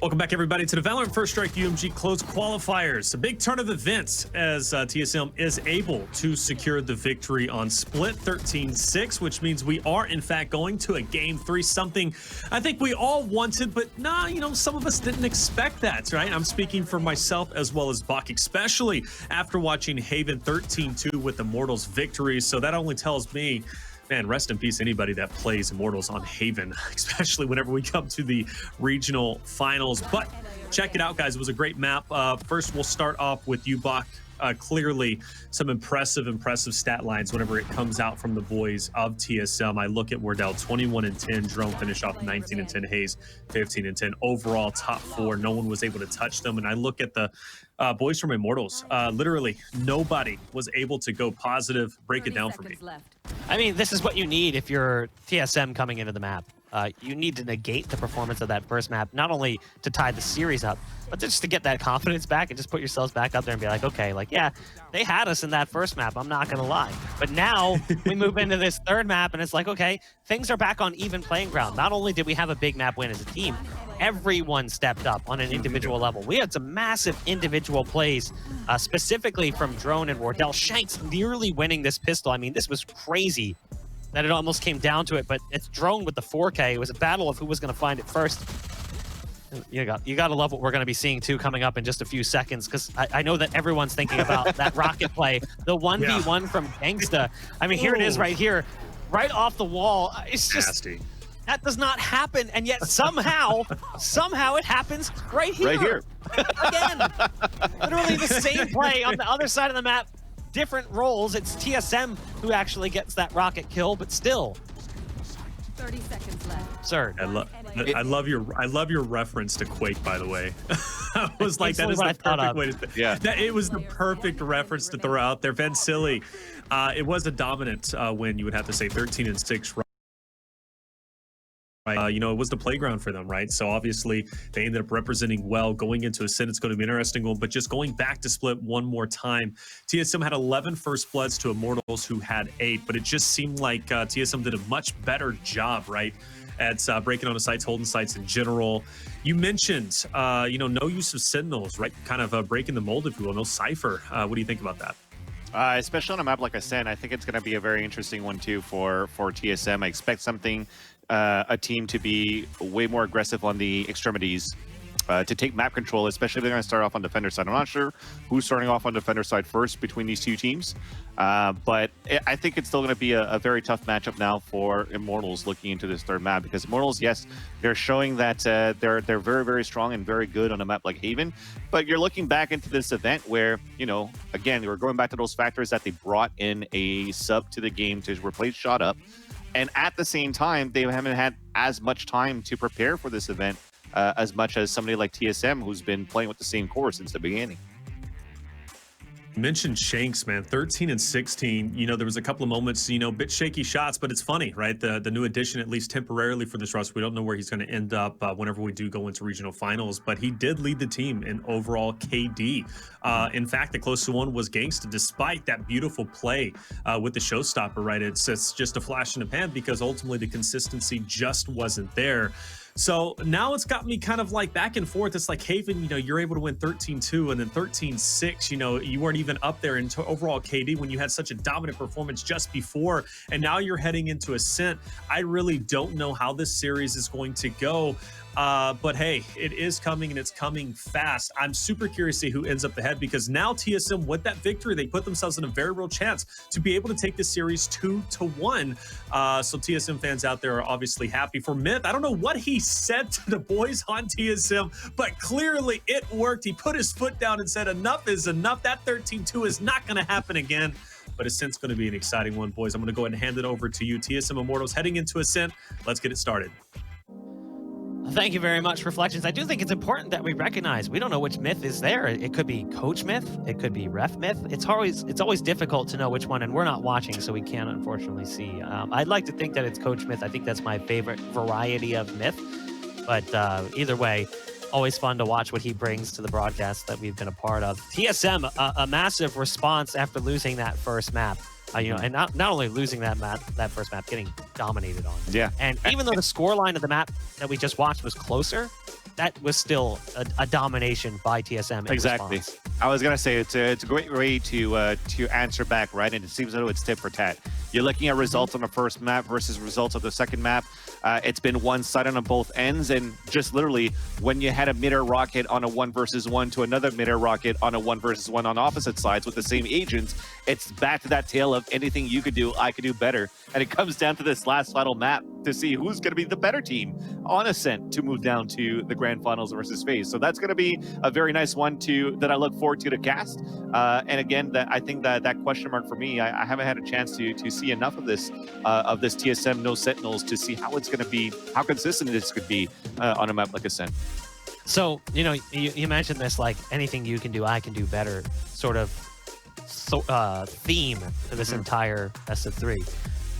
Welcome back, everybody, to the Valorant First Strike UMG Close Qualifiers. A big turn of events as TSM is able to secure the victory on Split 13-6, which means we are, in fact, going to a Game 3, something I think we all wanted, but some of us didn't expect that, right? I'm speaking for myself as well as Bach, especially after watching Haven 13-2 with Immortals victory. So that only tells me, man, rest in peace anybody that plays Immortals on Haven, especially whenever we come to the regional finals. But check it out, guys. It was a great map. First, we'll start off with you, Bach. Clearly, some impressive stat lines whenever it comes out from the boys of TSM. I look at Wardell, 21-10. Drone finish off 19-10. Hayes, 15-10. Overall, top 4. No one was able to touch them. And I look at the boys from Immortals. Literally, nobody was able to go positive. Break it down for me. I mean, this is what you need if you're TSM coming into the map. You need to negate the performance of that first map, not only to tie the series up, but just to get that confidence back and just put yourselves back up there and be like, okay, like, yeah, they had us in that first map, I'm not going to lie. But now we move into this third map and it's like, okay, things are back on even playing ground. Not only did we have a big map win as a team, everyone stepped up on an individual level. We had some massive individual plays, specifically from Drone and Wardell. Shanks nearly winning this pistol. I mean, this was crazy that it almost came down to it, but it's Drone with the 4K. It was a battle of who was going to find it first. You got to love what we're going to be seeing, too, coming up in just a few seconds, because I know that everyone's thinking about that rocket play, the 1v1 from Gangsta. I mean, here it is right here, right off the wall. It's just... Nasty. That does not happen, and yet somehow it happens right here. Right here. Again. Literally the same play on the other side of the map, different roles. It's TSM who actually gets that rocket kill, but still. 30 seconds left. Absurd. I love your reference to Quake, by the way. I was like, that is the perfect way to. Yeah. It was the perfect reference to throw out there. Ben Silly, it was a dominant win. You would have to say 13-6. Right? It was the playground for them, right? So obviously they ended up representing well going into a set. It's going to be an interesting one, but just going back to Split one more time, TSM had 11 first bloods to Immortals, who had 8, but it just seemed like TSM did a much better job, right, at breaking on the sites, holding sites in general. You mentioned, no use of Sentinels, right? Kind of breaking the mold, if you will, no Cypher. What do you think about that? Especially on a map like I said, I think it's going to be a very interesting one too for TSM. I expect a team to be way more aggressive on the extremities, to take map control, especially if they're going to start off on defender side. I'm not sure who's starting off on defender side first between these two teams, but I think it's still going to be a very tough matchup now for Immortals looking into this third map, because Immortals, yes, they're showing that they're very, very strong and very good on a map like Haven, but you're looking back into this event where, again, we're going back to those factors that they brought in a sub to the game to replace Shot Up, and at the same time, they haven't had as much time to prepare for this event as much as somebody like TSM, who's been playing with the same core since the beginning. You mentioned Shanks, man, 13-16. There was a couple of moments, bit shaky shots, but it's funny, right? The new addition, at least temporarily for this roster. We don't know where he's going to end up whenever we do go into regional finals, but he did lead the team in overall KD. In fact, the closest one was Gangsta, despite that beautiful play with the showstopper, right? It's just a flash in the pan, because ultimately the consistency just wasn't there. So now it's got me kind of like back and forth. It's like Haven, you're able to win 13-2 and then 13-6. You weren't even up there in overall KD when you had such a dominant performance just before. And now you're heading into Ascent. I really don't know how this series is going to go. But hey, it is coming, and it's coming fast. I'm super curious to see who ends up ahead, because now TSM, with that victory, they put themselves in a very real chance to be able to take this series 2-1. So TSM fans out there are obviously happy. For Myth, I don't know what he said to the boys on TSM, but clearly it worked. He put his foot down and said, enough is enough. That 13-2 is not going to happen again. But Ascent's going to be an exciting one, boys. I'm going to go ahead and hand it over to you. TSM Immortals heading into Ascent. Let's get it started. Thank you very much, Reflections. I do think it's important that we recognize we don't know which Myth is there. It could be Coach Myth. It could be Ref Myth. It's always difficult to know which one, and we're not watching, so we can't unfortunately see. I'd like to think that it's Coach Myth. I think that's my favorite variety of Myth. But either way, always fun to watch what he brings to the broadcast that we've been a part of. TSM, a massive response after losing that first map. And not only losing that first map, getting dominated on. Yeah. And even though the score line of the map that we just watched was closer, that was still a domination by TSM in Exactly. response. I was gonna say it's a great way to answer back, right? And it seems as though it's tit for tat. You're looking at results on the first map versus results of the second map. It's been one-sided on both ends, and just literally when you had a mid-air rocket on a 1 versus 1 to another mid-air rocket on a 1 versus 1 on opposite sides with the same agents, it's back to that tale of anything you could do, I could do better. And it comes down to this last final map to see who's going to be the better team on Ascent to move down to the grand finals versus FaZe. So that's going to be a very nice one that I look forward to cast. And again, I think that question mark for me, I haven't had a chance to see enough of this TSM no Sentinels to see how it's going to be, how consistent this could be on a map like Ascent. So, you know, you mentioned this, like, anything you can do, I can do better sort of theme for this entire best of 3.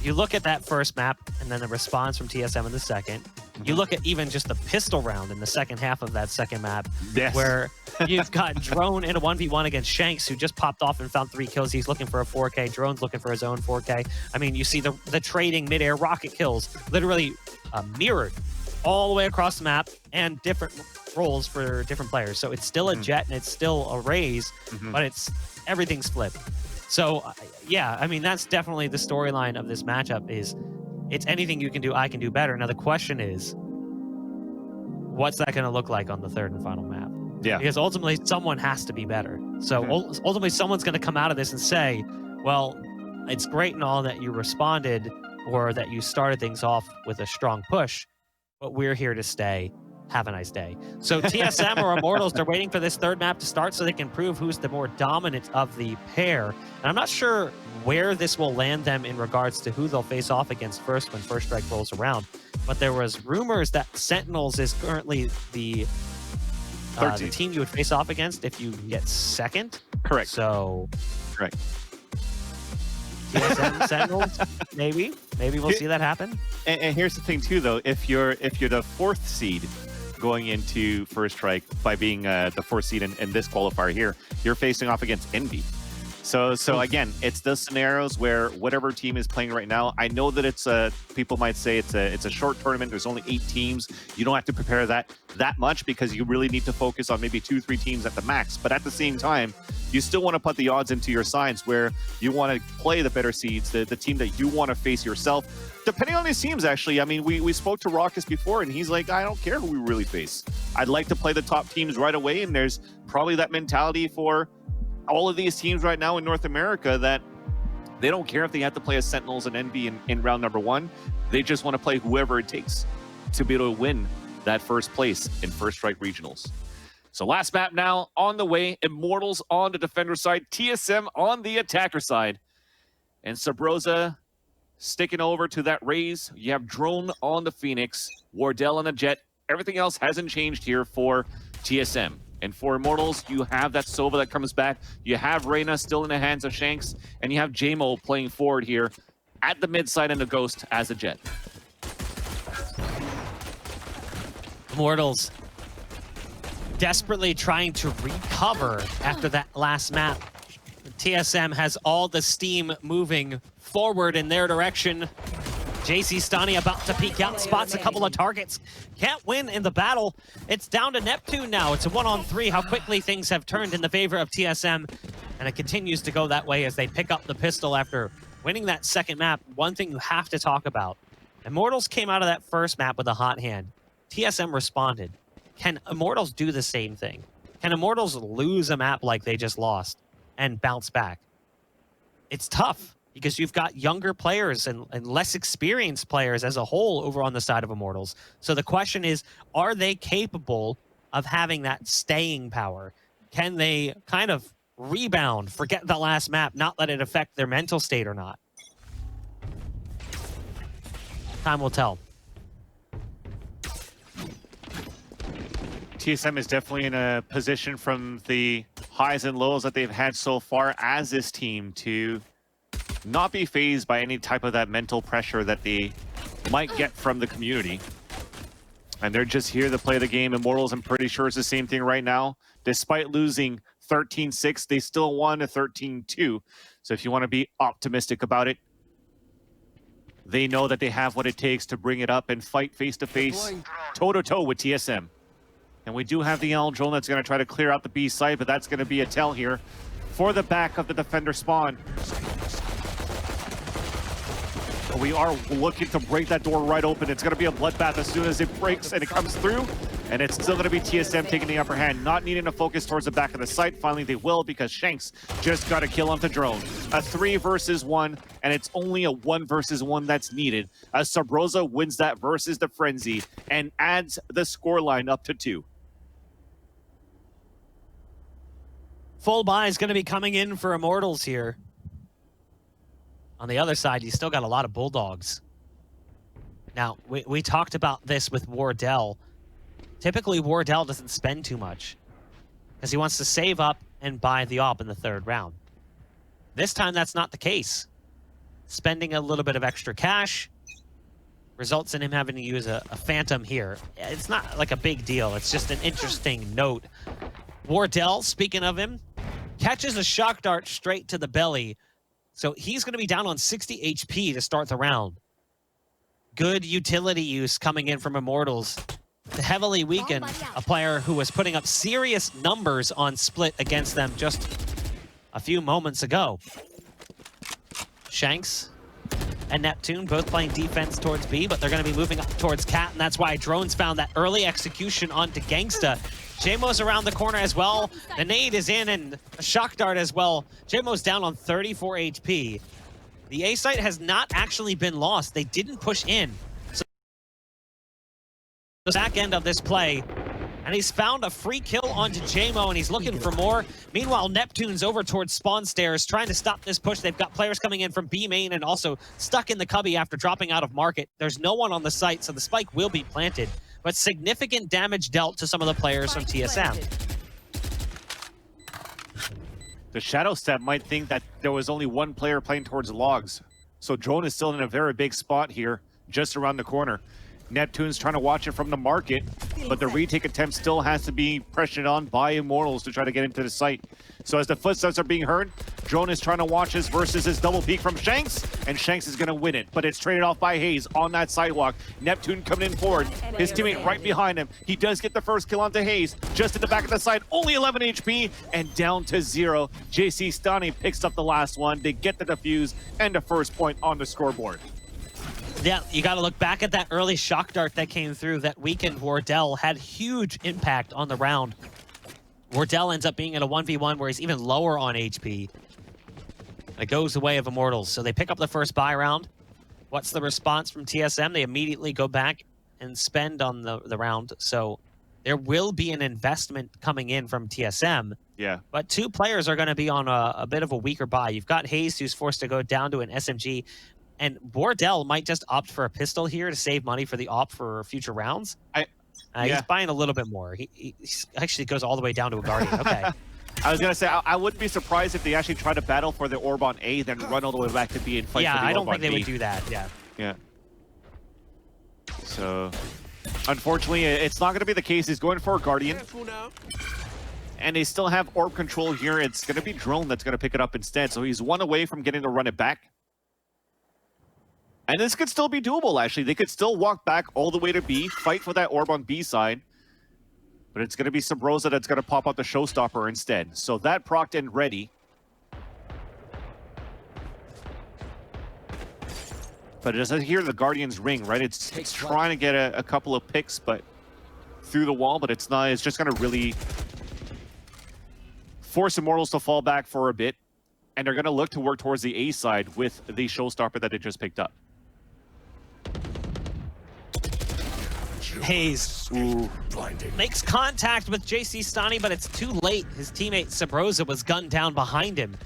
You look at that first map and then the response from TSM in the second. You look at even just the pistol round in the second half of that second map, Yes. where you've got Drone in a 1v1 against Shanks, who just popped off and found 3 kills. He's looking for a 4K. Drone's looking for his own 4K. I mean, you see the trading mid-air rocket kills literally mirrored all the way across the map, and different roles for different players. So it's still a Jet and it's still a Raze, but everything's flipped. So yeah, I mean, that's definitely the storyline of this matchup. Is it's anything you can do, I can do better. Now the question is, what's that going to look like on the third and final map? Yeah. Because ultimately someone has to be better. So ultimately someone's going to come out of this and say, well, it's great and all that you responded or that you started things off with a strong push, but we're here to stay. Have a nice day. So TSM or Immortals, they're waiting for this third map to start so they can prove who's the more dominant of the pair. And I'm not sure where this will land them in regards to who they'll face off against first when First Strike rolls around. But there was rumors that Sentinels is currently the team you would face off against if you get second. Correct. So, correct. TSM Sentinels, maybe we'll see that happen. And here's the thing too, though: if you're the 4th seed going into First Strike by being the 4th seed in this qualifier here, you're facing off against Envy. So again, it's the scenarios where whatever team is playing right now, I know that it's people might say it's a short tournament. There's only 8 teams. You don't have to prepare that much because you really need to focus on maybe 2-3 teams at the max. But at the same time, you still want to put the odds into your sides where you want to play the better seeds, the team that you want to face yourself. Depending on these teams, actually. I mean, we spoke to Raucus before, and he's like, I don't care who we really face. I'd like to play the top teams right away, and there's probably that mentality for all of these teams right now in North America that they don't care if they have to play as Sentinels and Envy in round number 1. They just want to play whoever it takes to be able to win that first place in First Strike Regionals. So last map now on the way. Immortals on the defender side, TSM on the attacker side. And Sabrosa sticking over to that Raze. You have Drone on the Phoenix, Wardell on the Jet. Everything else hasn't changed here for TSM. And for Immortals, you have that Sova that comes back. You have Reyna still in the hands of Shanks. And you have JMO playing forward here at the mid side and the Ghost as a Jet. Immortals desperately trying to recover after that last map. TSM has all the steam moving forward in their direction. JC Stani about to peek out, spots a couple of targets. Can't win in the battle. It's down to Neptune now. It's a 1-on-3. How quickly things have turned in the favor of TSM. And it continues to go that way as they pick up the pistol after winning that second map. One thing you have to talk about. Immortals came out of that first map with a hot hand. TSM responded. Can Immortals do the same thing? Can Immortals lose a map like they just lost and bounce back? It's tough because you've got younger players and less experienced players as a whole over on the side of Immortals. So the question is, are they capable of having that staying power? Can they kind of rebound, forget the last map, not let it affect their mental state or not? Time will tell. TSM is definitely in a position from the highs and lows that they've had so far as this team to not be fazed by any type of that mental pressure that they might get from the community. And they're just here to play the game. Immortals, I'm pretty sure it's the same thing right now. Despite losing 13-6, they still won a 13-2. So if you want to be optimistic about it, they know that they have what it takes to bring it up and fight face-to-face, toe-to-toe with TSM. And we do have the L drone that's going to try to clear out the B site, but that's going to be a tell here for the back of the defender spawn. But we are looking to break that door right open. It's going to be a bloodbath as soon as it breaks and it comes through. And it's still going to be TSM taking the upper hand, not needing to focus towards the back of the site. Finally, they will, because Shanks just got a kill on the drone. A 3 versus 1, and it's only a 1 versus 1 that's needed, as Sabrosa wins that versus the Frenzy and adds the scoreline up to 2. Full buy is going to be coming in for Immortals here. On the other side, you still got a lot of Bulldogs. Now, we talked about this with Wardell. Typically, Wardell doesn't spend too much because he wants to save up and buy the AWP in the 3rd round. This time, that's not the case. Spending a little bit of extra cash results in him having to use a Phantom here. It's not like a big deal. It's just an interesting note. Wardell, speaking of him, catches a shock dart straight to the belly. So he's going to be down on 60 HP to start the round. Good utility use coming in from Immortals to heavily weaken a player who was putting up serious numbers on split against them just a few moments ago. Shanks and Neptune both playing defense towards B, but they're going to be moving up towards Cat, and that's why Drones found that early execution onto Gangsta. JMO's around the corner as well. The nade is in, and a shock dart as well. JMO's down on 34 HP. The A site has not actually been lost. They didn't push in. So the back end of this play, and he's found a free kill onto JMO, and he's looking for more. Meanwhile, Neptune's over towards spawn stairs, trying to stop this push. They've got players coming in from B main and also stuck in the cubby after dropping out of market. There's no one on the site, so the spike will be planted. But significant damage dealt to some of the players from TSM. The Shadow Step might think that there was only one player playing towards logs. So Drone is still in a very big spot here, just around the corner. Neptune's trying to watch it from the market, but the retake attempt still has to be pressured on by Immortals to try to get into the site. So as the footsteps are being heard, Drone is trying to watch this versus his double peek from Shanks, and Shanks is going to win it, but it's traded off by Hayes on that sidewalk. Neptune coming in forward, his teammate right behind him. He does get the first kill onto Hayes, just in the back of the side, only 11 HP, and down to 0. JC Stani picks up the last one. They get the defuse and the first point on the scoreboard. Yeah, you got to look back at that early shock dart that came through that weakened Wardell. Had huge impact on the round. Wardell ends up being in a 1v1 where he's even lower on HP. And it goes the way of Immortals. So they pick up the first buy round. What's the response from TSM? They immediately go back and spend on the round. So there will be an investment coming in from TSM. Yeah. But 2 players are going to be on a bit of a weaker buy. You've got Hayes, who's forced to go down to an SMG. And Wardell might just opt for a pistol here to save money for the op for future rounds. He's buying a little bit more. He actually goes all the way down to a Guardian. Okay. I was going to say, I wouldn't be surprised if they actually try to battle for the orb on A, then run all the way back to B and fight for the orb on B. Yeah, I don't think they would do that. Yeah. So, unfortunately, it's not going to be the case. He's going for a Guardian. And they still have orb control here. It's going to be Drone that's going to pick it up instead. So he's 1 away from getting to run it back. And this could still be doable, actually. They could still walk back all the way to B, fight for that orb on B side. But it's going to be Sabrosa that's going to pop out the showstopper instead. So that procced and ready. But as I hear the Guardian's ring, right? It's trying to get a couple of picks, but through the wall, but it's not. It's just going to really force Immortals to fall back for a bit. And they're going to look to work towards the A side with the showstopper that they just picked up. Hayes makes contact with JC Stani, but it's too late. His teammate Sabrosa was gunned down behind him.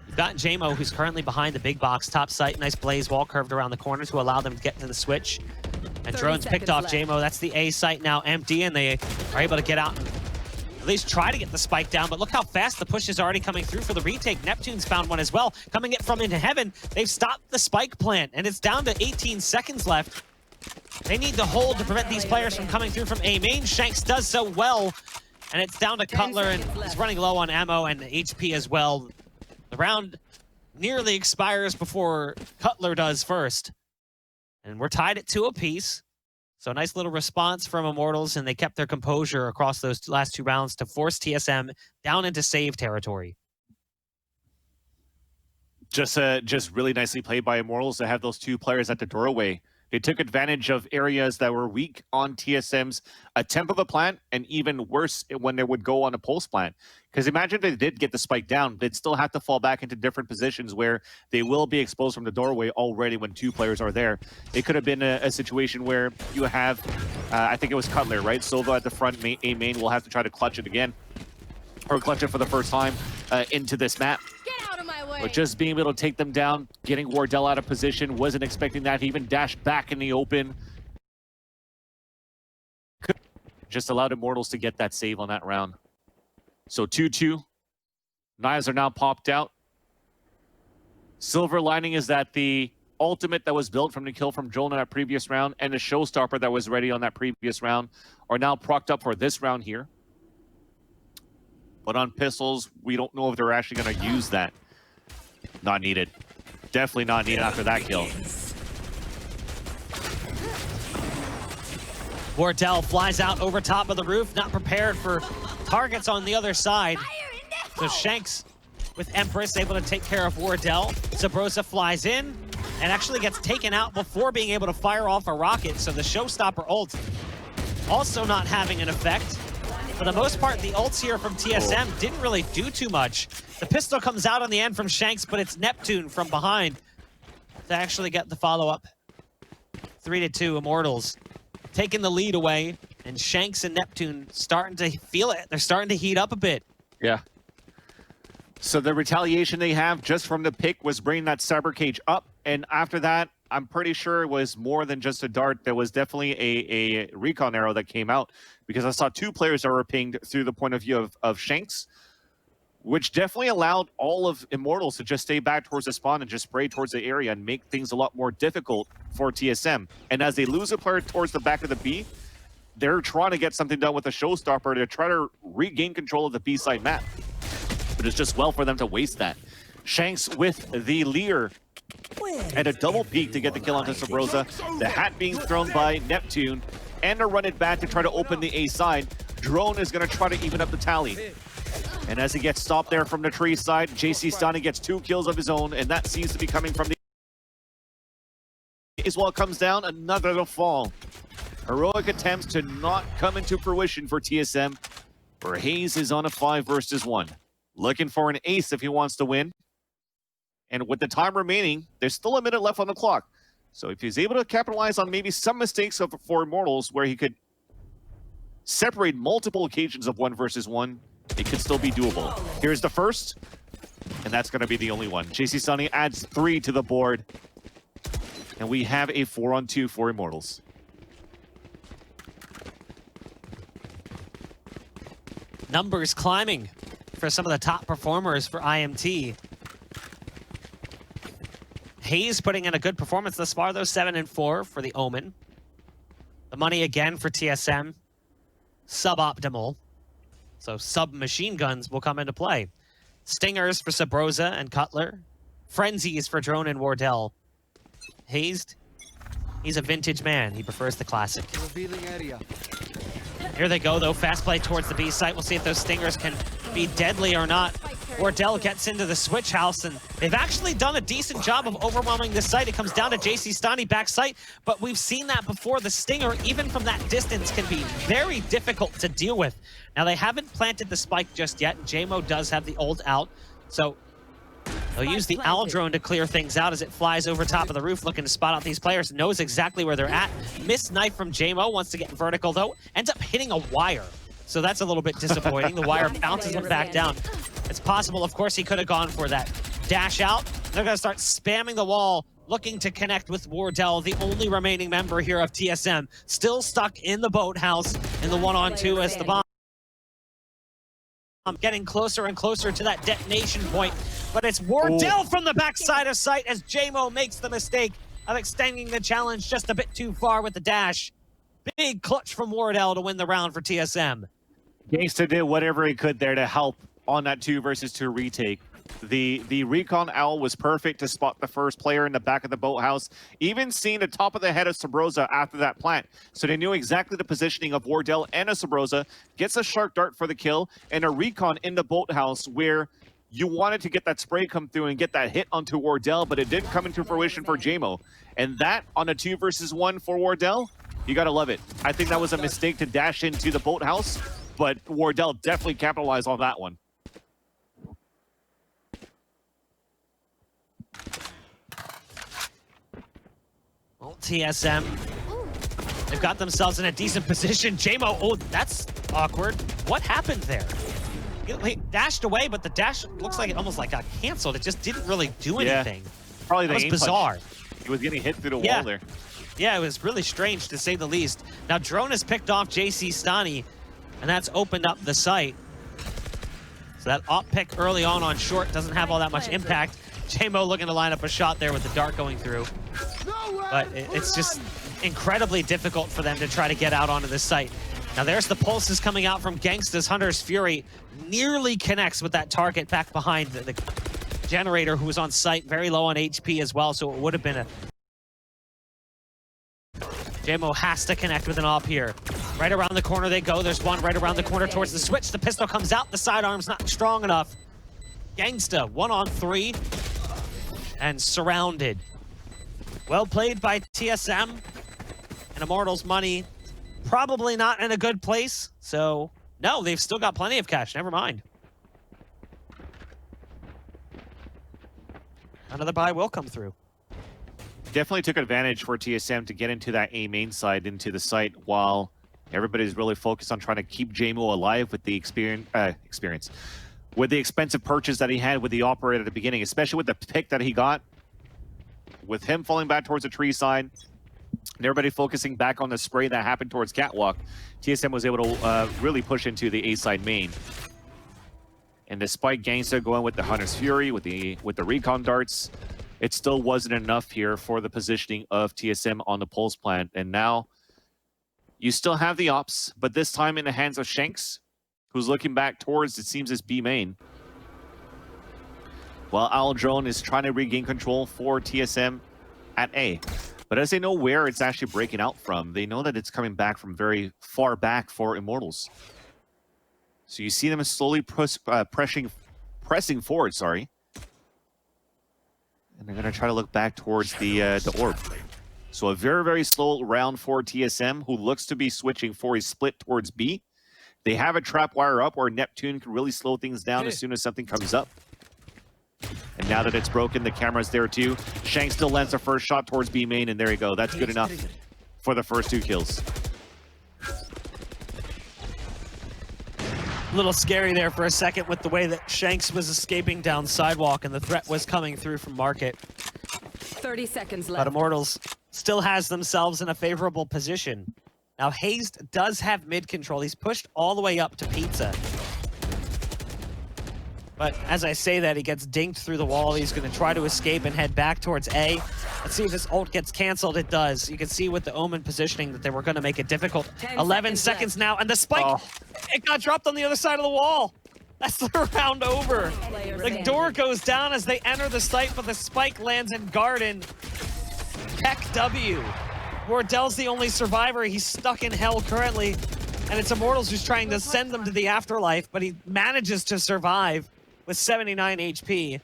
You've got JMO, who's currently behind the big box top site. Nice blaze wall curved around the corner to allow them to get to the switch. And Drones picked off JMO. That's the A site now empty, and they are able to get out and at least try to get the spike down. But look how fast the push is already coming through for the retake. Neptune's found one as well. Coming it from into heaven. They've stopped the spike plant, and it's down to 18 seconds left. They need to hold to prevent these players from coming through from A main. Shanks does so well, and it's down to Cutler, and he's running low on ammo and HP as well. The round nearly expires before Cutler does first. And we're tied at 2 apiece. So a nice little response from Immortals, and they kept their composure across those last 2 rounds to force TSM down into save territory. Just really nicely played by Immortals to have those 2 players at the doorway. They took advantage of areas that were weak on TSM's attempt of a plant, and even worse when they would go on a pulse plant. Because imagine if they did get the spike down, they'd still have to fall back into different positions where they will be exposed from the doorway already when 2 players are there. It could have been a situation where you have, I think it was Cutler, right? Silva at the front, A main will have to try to clutch it again, or clutch it for the first time into this map. But just being able to take them down, getting Wardell out of position, wasn't expecting that. He even dashed back in the open. Just allowed Immortals to get that save on that round. So 2-2. Knives are now popped out. Silver lining is that the ultimate that was built from the kill from Joel in that previous round and the showstopper that was ready on that previous round are now procced up for this round here. But on pistols, we don't know if they're actually going to use that. Not needed. Definitely not needed after that kill. Wardell flies out over top of the roof, not prepared for targets on the other side. So Shanks with Empress able to take care of Wardell. Sabrosa flies in and actually gets taken out before being able to fire off a rocket. So the showstopper ult also not having an effect. For the most part, the ults here from TSM didn't really do too much. The pistol comes out on the end from Shanks, but it's Neptune from behind to actually get the follow-up. 3-2, Immortals taking the lead away, and Shanks and Neptune starting to feel it. They're starting to heat up a bit. Yeah. So the retaliation they have just from the pick was bringing that cyber cage up, and after that, I'm pretty sure it was more than just a dart. There was definitely a recon arrow that came out, because I saw 2 players that were pinged through the point of view of Shanks, which definitely allowed all of Immortals to just stay back towards the spawn and just spray towards the area and make things a lot more difficult for TSM. And as they lose a player towards the back of the B, they're trying to get something done with the showstopper to try to regain control of the B side map. But it's just well for them to waste that. Shanks with the Leer and a double peek to get the kill onto Sabrosa. The hat being thrown by Neptune, and to run it back to try to open the A side. Drone is going to try to even up the tally. And as he gets stopped there from the tree side, JC Stani gets 2 kills of his own, and that seems to be coming from the... As well comes down, another to fall. Heroic attempts to not come into fruition for TSM, where Hayes is on a 5 versus 1. Looking for an ace if he wants to win. And with the time remaining, there's still a minute left on the clock. So if he's able to capitalize on maybe some mistakes for Immortals where he could separate multiple occasions of 1 versus 1, it could still be doable. Here's the first, and that's going to be the only one. JC Sunny adds 3 to the board, and we have a 4-on-2 for Immortals. Numbers climbing for some of the top performers for IMT. Hayes putting in a good performance thus far, though, 7-4 for the Omen. The money again for TSM, suboptimal. So sub-machine guns will come into play. Stingers for Sabrosa and Cutler. Frenzies for Drone and Wardell. Hayes, he's a vintage man. He prefers the classic. Revealing area. Here they go, though. Fast play towards the B site. We'll see if those Stingers can be deadly or not. Wardell gets into the switch house, and they've actually done a decent job of overwhelming this site. It comes down to JC Stani back site, but we've seen that before. The Stinger, even from that distance, can be very difficult to deal with. Now, they haven't planted the spike just yet. JMO does have the ult out, so they'll use the owl drone to clear things out as it flies over top of the roof, looking to spot out these players. Knows exactly where they're at. Missed knife from JMO, wants to get vertical, though. Ends up hitting a wire. So that's a little bit disappointing. The wire bounces him back down. It's possible, of course, he could have gone for that dash out. They're going to start spamming the wall, looking to connect with Wardell, the only remaining member here of TSM. Still stuck in the boathouse in the 1-on-2 as the bomb getting closer and closer to that detonation point. But it's Wardell from the backside of sight as JMO makes the mistake of extending the challenge just a bit too far with the dash. Big clutch from Wardell to win the round for TSM. Gangsta did whatever he could there to help on that 2 versus 2 retake. The recon owl was perfect to spot the first player in the back of the boathouse, even seeing the top of the head of Sabrosa after that plant. So they knew exactly the positioning of Wardell and a Sabrosa, gets a shark dart for the kill, and a recon in the boathouse where you wanted to get that spray come through and get that hit onto Wardell, but it didn't come into fruition for JMO. And that on a 2 versus 1 for Wardell, you gotta love it. I think that was a mistake to dash into the boathouse, but Wardell definitely capitalized on that one. Well, TSM, they've got themselves in a decent position. JMO, oh, that's awkward. What happened there? He dashed away, but the dash looks like it almost like got canceled. It just didn't really do anything. Probably That the was aim bizarre. punch. He was getting hit through the Yeah. wall there. Yeah, it was really strange to say the least. Now, Drone has picked off JC Stani, and that's opened up the site. So that op pick early on short doesn't have all that much impact. JMO looking to line up a shot there with the dart going through. But it's just incredibly difficult for them to try to get out onto this site. Now there's the pulses coming out from Gangsta's Hunter's Fury. Nearly connects with that target back behind the generator who was on site, very low on HP as well, so it would have been a... JMO has to connect with an op here. Right around the corner they go. There's one right around the corner towards the switch. The pistol comes out. The sidearm's not strong enough. Gangsta, 1-on-3. And surrounded. Well played by TSM. And Immortals money probably not in a good place. So, no, they've still got plenty of cash. Never mind. Another buy will come through. Definitely took advantage for TSM to get into that A main side, into the site, while everybody's really focused on trying to keep JMO alive with the experience. With the expensive purchase that he had with the operator at the beginning, especially with the pick that he got, with him falling back towards the tree side, and everybody focusing back on the spray that happened towards Catwalk, TSM was able to really push into the A side main. And despite Gangsta going with the Hunter's Fury, with the recon darts, it still wasn't enough here for the positioning of TSM on the pulse plant. And now you still have the ops, but this time in the hands of Shanks, who's looking back towards, it seems, his B main. While Owl Drone is trying to regain control for TSM at A. But as they know where it's actually breaking out from, they know that it's coming back from very far back for Immortals. So you see them slowly pressing forward, sorry. And they're going to try to look back towards the orb. So a very, very slow round for TSM, who looks to be switching for a split towards B. They have a trap wire up where Neptune can really slow things down as soon as something comes up. And now that it's broken, the camera's there too. Shank still lands the first shot towards B main, and there you go. That's good enough for the first 2 kills. A little scary there for a second with the way that Shanks was escaping down sidewalk and the threat was coming through from Market. 30 seconds But left. Immortals still has themselves in a favorable position. Now, Hazed does have mid control. He's pushed all the way up to Pizza. But as I say that, he gets dinked through the wall. He's going to try to escape and head back towards A. Let's see if this ult gets canceled. It does. You can see with the Omen positioning that they were going to make it difficult. 11 seconds now, and the spike, it got dropped on the other side of the wall. That's the round over. The door goes down as they enter the site, but the spike lands in Garden. Heck W. Wardell's the only survivor. He's stuck in hell currently, and it's Immortals who's trying to send them to the afterlife, but he manages to survive with 79 HP.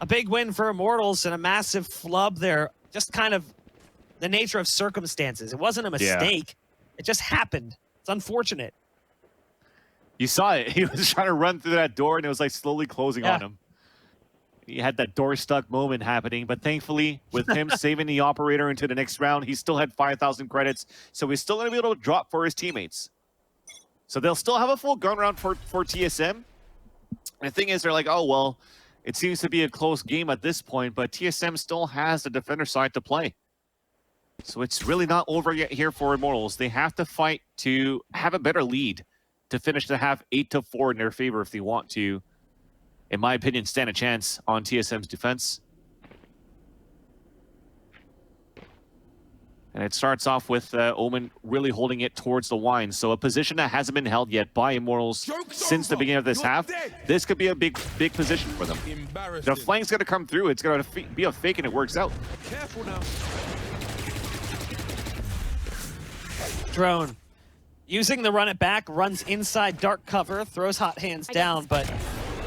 A big win for Immortals and a massive flub there. Just kind of the nature of circumstances. It wasn't a mistake. It just happened. It's unfortunate. You saw it. He was trying to run through that door, and it was like slowly closing on him. He had that door stuck moment happening, but thankfully, with him saving the operator into the next round, he still had 5,000 credits, so he's still going to be able to drop for his teammates. So they'll still have a full gun round for TSM. And the thing is, they're like, oh, well, it seems to be a close game at this point, but TSM still has the defender side to play. So it's really not over yet here for Immortals. They have to fight to have a better lead to finish the half 8-4 in their favor if they want to, in my opinion, stand a chance on TSM's defense. And it starts off with Omen really holding it towards the wine. So a position that hasn't been held yet by Immortals since the beginning of this half. This could be a big position for them. The flank's going to come through. It's going to be a fake and it works out. Careful now. Drone. Using the run it back, runs inside dark cover, throws hot hands down, but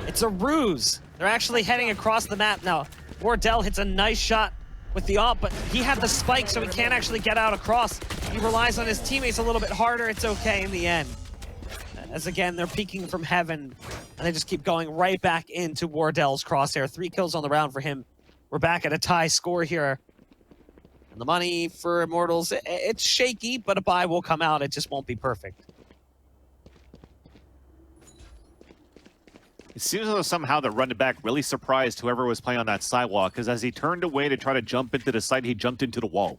it's a ruse. They're actually heading across the map now. Wardell hits a nice shot with the AWP, but he had the spike, so he can't actually get out across. He relies on his teammates a little bit harder. It's okay in the end. As again, they're peeking from heaven, and they just keep going right back into Wardell's crosshair. 3 kills on the round for him. We're back at a tie score here. And the money for Immortals, it's shaky, but a buy will come out. It just won't be perfect. It seems as though somehow the run it back really surprised whoever was playing on that sidewalk, because as he turned away to try to jump into the site, he jumped into the wall.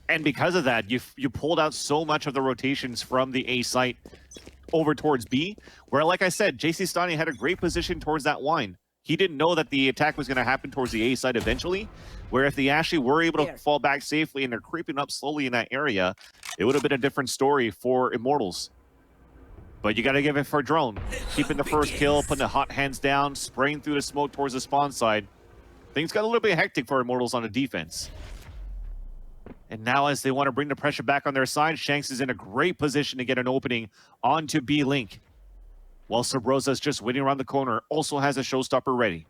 And because of that, you pulled out so much of the rotations from the A site over towards B, where, like I said, JC Stani had a great position towards that wine. He didn't know that the attack was going to happen towards the A side eventually, where if they actually were able to fall back safely and they're creeping up slowly in that area, it would have been a different story for Immortals. But you got to give it for Drone. Keeping the first kill, putting the hot hands down, spraying through the smoke towards the spawn side. Things got a little bit hectic for Immortals on the defense. And now as they want to bring the pressure back on their side, Shanks is in a great position to get an opening onto B-Link. While Sabrosa's just waiting around the corner, also has a showstopper ready.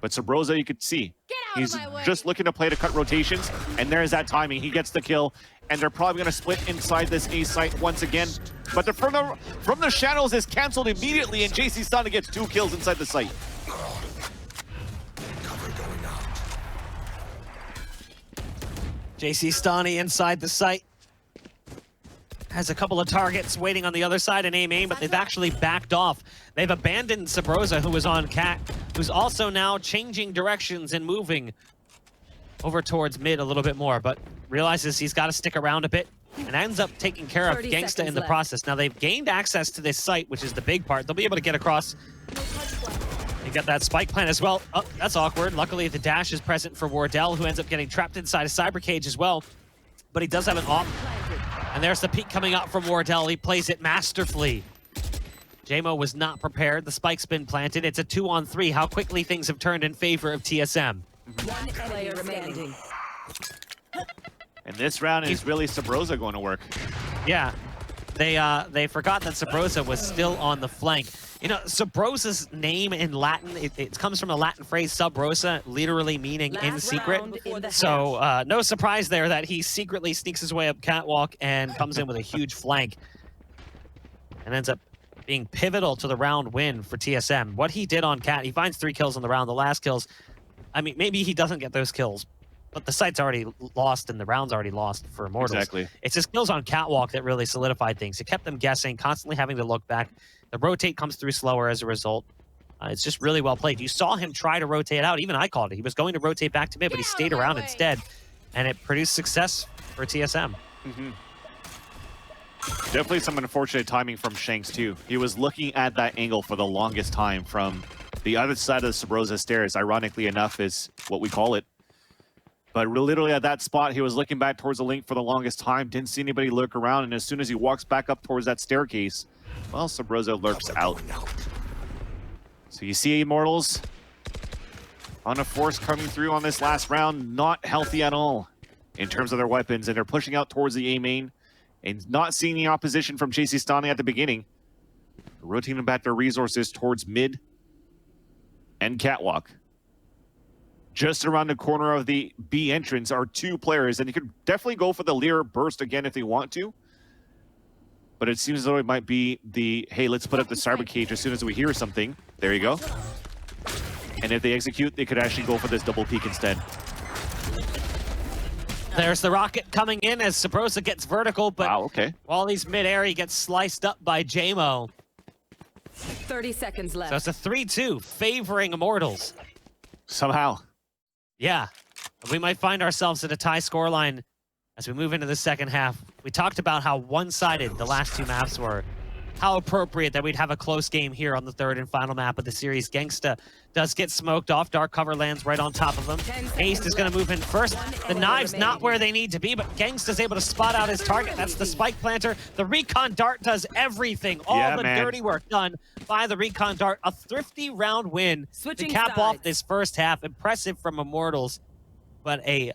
But Sabrosa, you could see, he's just looking to play to cut rotations, and there's that timing. He gets the kill, and they're probably going to split inside this A site once again. But the from the shadows is canceled immediately, and JC Stani gets 2 kills inside the site. JC Stani inside the site. Has a couple of targets waiting on the other side in aim, but they've actually backed off. They've abandoned Sabrosa, who was on Cat, who's also now changing directions and moving over towards mid a little bit more, but realizes he's got to stick around a bit and ends up taking care of Gangsta in the process. Now they've gained access to this site, which is the big part. They'll be able to get across. They got that spike plant as well. Oh, that's awkward. Luckily, the dash is present for Wardell, who ends up getting trapped inside a cyber cage as well. But he does have an AWP. And there's the peek coming up from Wardell. He plays it masterfully. JMO was not prepared. The spike's been planted. It's a 2-on-3. How quickly things have turned in favor of TSM. One player remaining. And this round is really Sabrosa going to work. Yeah. They forgot that Sabrosa was still on the flank. You know, Sabrosa's name in Latin, it comes from a Latin phrase, sub rosa, literally meaning in secret. So no surprise there that he secretly sneaks his way up catwalk and comes in with a huge flank. And ends up being pivotal to the round win for TSM. What he did on Cat, he finds 3 kills on the round. The last kills, I mean, maybe he doesn't get those kills, but the site's already lost and the round's already lost for Immortals. Exactly. It's his kills on Catwalk that really solidified things. It kept them guessing, constantly having to look back. The rotate comes through slower as a result. It's just really well played. You saw him try to rotate out. Even I called it. He was going to rotate back to mid, but he stayed around instead. And it produced success for TSM. Mm-hmm. Definitely some unfortunate timing from Shanks, too. He was looking at that angle for the longest time from the other side of the Sabrosa stairs, ironically enough, is what we call it. But literally at that spot, he was looking back towards the link for the longest time, didn't see anybody lurk around, and as soon as he walks back up towards that staircase, well, Sabrosa lurks out. So you see Immortals on a force coming through on this last round, not healthy at all in terms of their weapons, and they're pushing out towards the A main and not seeing the opposition from JC Stani at the beginning. Rotating back their resources towards mid and catwalk. Just around the corner of the B entrance are 2 players, and you could definitely go for the Lear burst again if they want to. But it seems as though it might be the, hey, let's put up the cyber cage as soon as we hear something. There you go. And if they execute, they could actually go for this double peek instead. There's the rocket coming in as Sabrosa gets vertical, but wow, okay. While he's mid-air, he gets sliced up by JMO. 30 seconds left. So it's a 3-2 favoring Immortals. Somehow. Yeah. We might find ourselves at a tie scoreline as we move into the second half. We talked about how one-sided the last 2 maps were. how appropriate that we'd have a close game here on the third and final map of the series. Gangsta does get smoked off. Dark cover lands right on top of him. Haste is going to move in first. The knives not where they need to be, but Gangsta's able to spot out his target. That's the spike planter. The recon dart does everything. All the dirty work done by the recon dart. A thrifty round win to cap off this first half. Impressive from Immortals, but a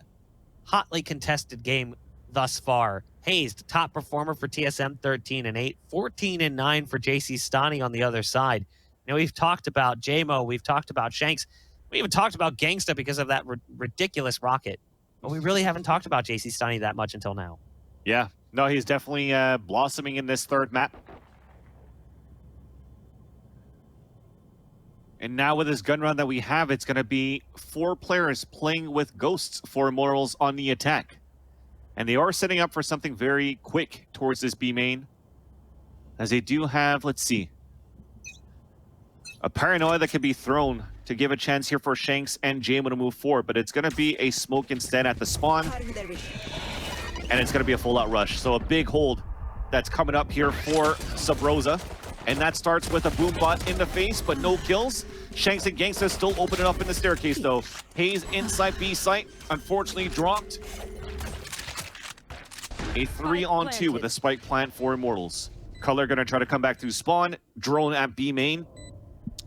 hotly contested game thus far. Hayes, the top performer for TSM, 13-8, 14-9 for JC Stani on the other side. You know, we've talked about JMO, we've talked about Shanks, we even talked about Gangsta because of that ridiculous rocket. But we really haven't talked about JC Stani that much until now. Yeah, no, he's definitely blossoming in this third map. And now with this gun run that we have, it's going to be 4 players playing with Ghosts for Immortals on the attack. And they are setting up for something very quick towards this B main. As they do have, let's see, a paranoia that can be thrown to give a chance here for Shanks and Jamo to move forward. But it's going to be a smoke instead at the spawn. And it's going to be a full-out rush. So a big hold that's coming up here for Sub-Rosa. And that starts with a boom bot in the face, but no kills. Shanks and Gangsta still opening up in the staircase, though. Hayes inside B site, unfortunately dropped. A 3-on-2 with a spike plant for Immortals. Color gonna try to come back through spawn. Drone at B main.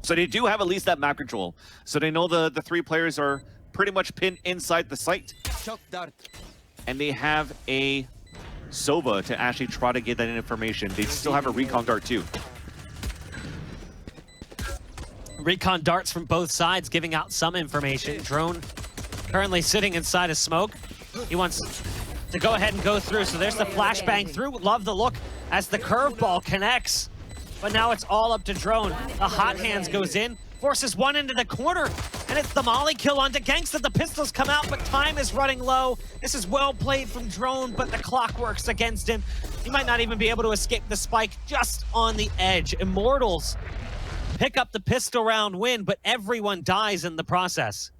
So they do have at least that map control. So they know the 3 players are pretty much pinned inside the site. And they have a Sova to actually try to get that information. They still have a recon dart too. Recon darts from both sides giving out some information. Drone currently sitting inside a smoke. He wants to go ahead and go through. So there's the flashbang through. Love the look as the curveball connects. But now it's all up to Drone. The hot hands goes in, forces one into the corner, and it's the molly kill onto Gangsta. The pistols come out, but time is running low. This is well played from Drone, but the clock works against him. He might not even be able to escape the spike just on the edge. Immortals pick up the pistol round win, but everyone dies in the process.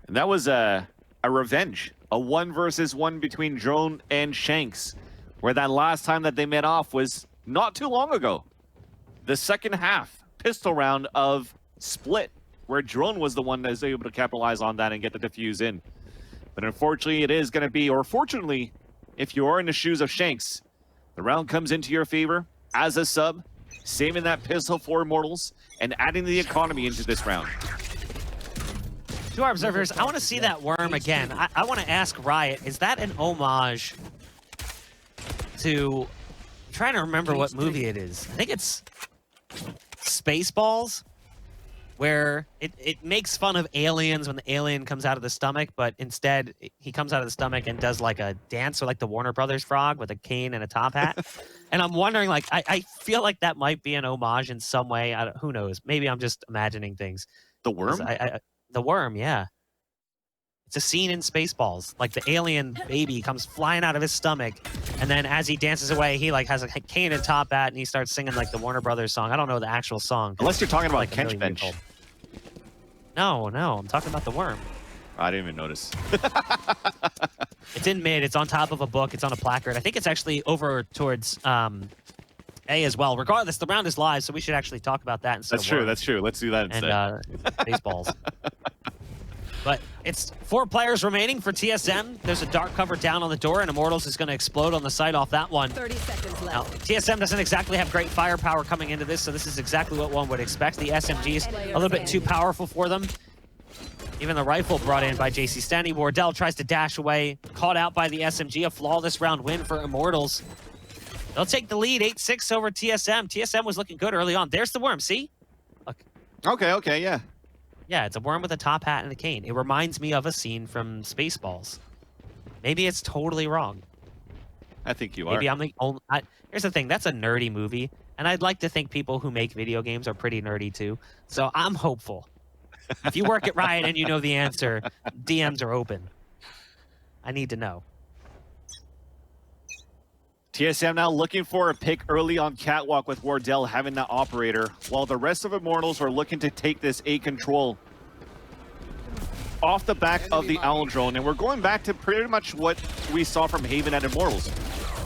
And that was a revenge. A 1 versus 1 between Drone and Shanks, where that last time that they met off was not too long ago. The second half pistol round of Split, where Drone was the one that was able to capitalize on that and get the defuse in. But unfortunately, it is going to be, or fortunately, if you are in the shoes of Shanks, the round comes into your favor as a sub, saving that pistol for Immortals and adding the economy into this round. To our observers, I want to see that worm again. I want to ask Riot, is that an homage to... I'm trying to remember what movie it is. I think it's Spaceballs, where it makes fun of aliens when the alien comes out of the stomach, but instead he comes out of the stomach and does like a dance or like the Warner Brothers frog with a cane and a top hat. And I'm wondering, like, I feel like that might be an homage in some way. Who knows? Maybe I'm just imagining things. The worm? The worm, yeah. It's a scene in Spaceballs. Like the alien baby comes flying out of his stomach, and then as he dances away, he like has a cane and top hat, and he starts singing like the Warner Brothers song. I don't know the actual song. Unless you're talking about like Kench Bench. No, I'm talking about the worm. I didn't even notice. It's in mid. It's on top of a book. It's on a placard. I think it's actually over towards A as well. Regardless, the round is live, so we should actually talk about that instead. That's true. That's true. Let's do that instead. And Baseballs. But it's 4 players remaining for TSM. There's a dark cover down on the door, and Immortals is going to explode on the site off that one. 30 seconds left. Now, TSM doesn't exactly have great firepower coming into this, so this is exactly what one would expect. The SMG is a little bit too powerful for them. Even the rifle brought in by JC Stani. Wardell tries to dash away, caught out by the SMG. A flawless round win for Immortals. They'll take the lead, 8-6 over TSM. TSM was looking good early on. There's the worm, see? Look. Okay, yeah. Yeah, it's a worm with a top hat and a cane. It reminds me of a scene from Spaceballs. Maybe it's totally wrong. I think you are. Maybe I'm the only... Here's the thing, that's a nerdy movie, and I'd like to think people who make video games are pretty nerdy too. So I'm hopeful. If you work at Riot and you know the answer, DMs are open. I need to know. TSM now looking for a pick early on Catwalk with Wardell having that operator, while the rest of Immortals are looking to take this A control off the back of the Owl drone. And we're going back to pretty much what we saw from Haven at Immortals.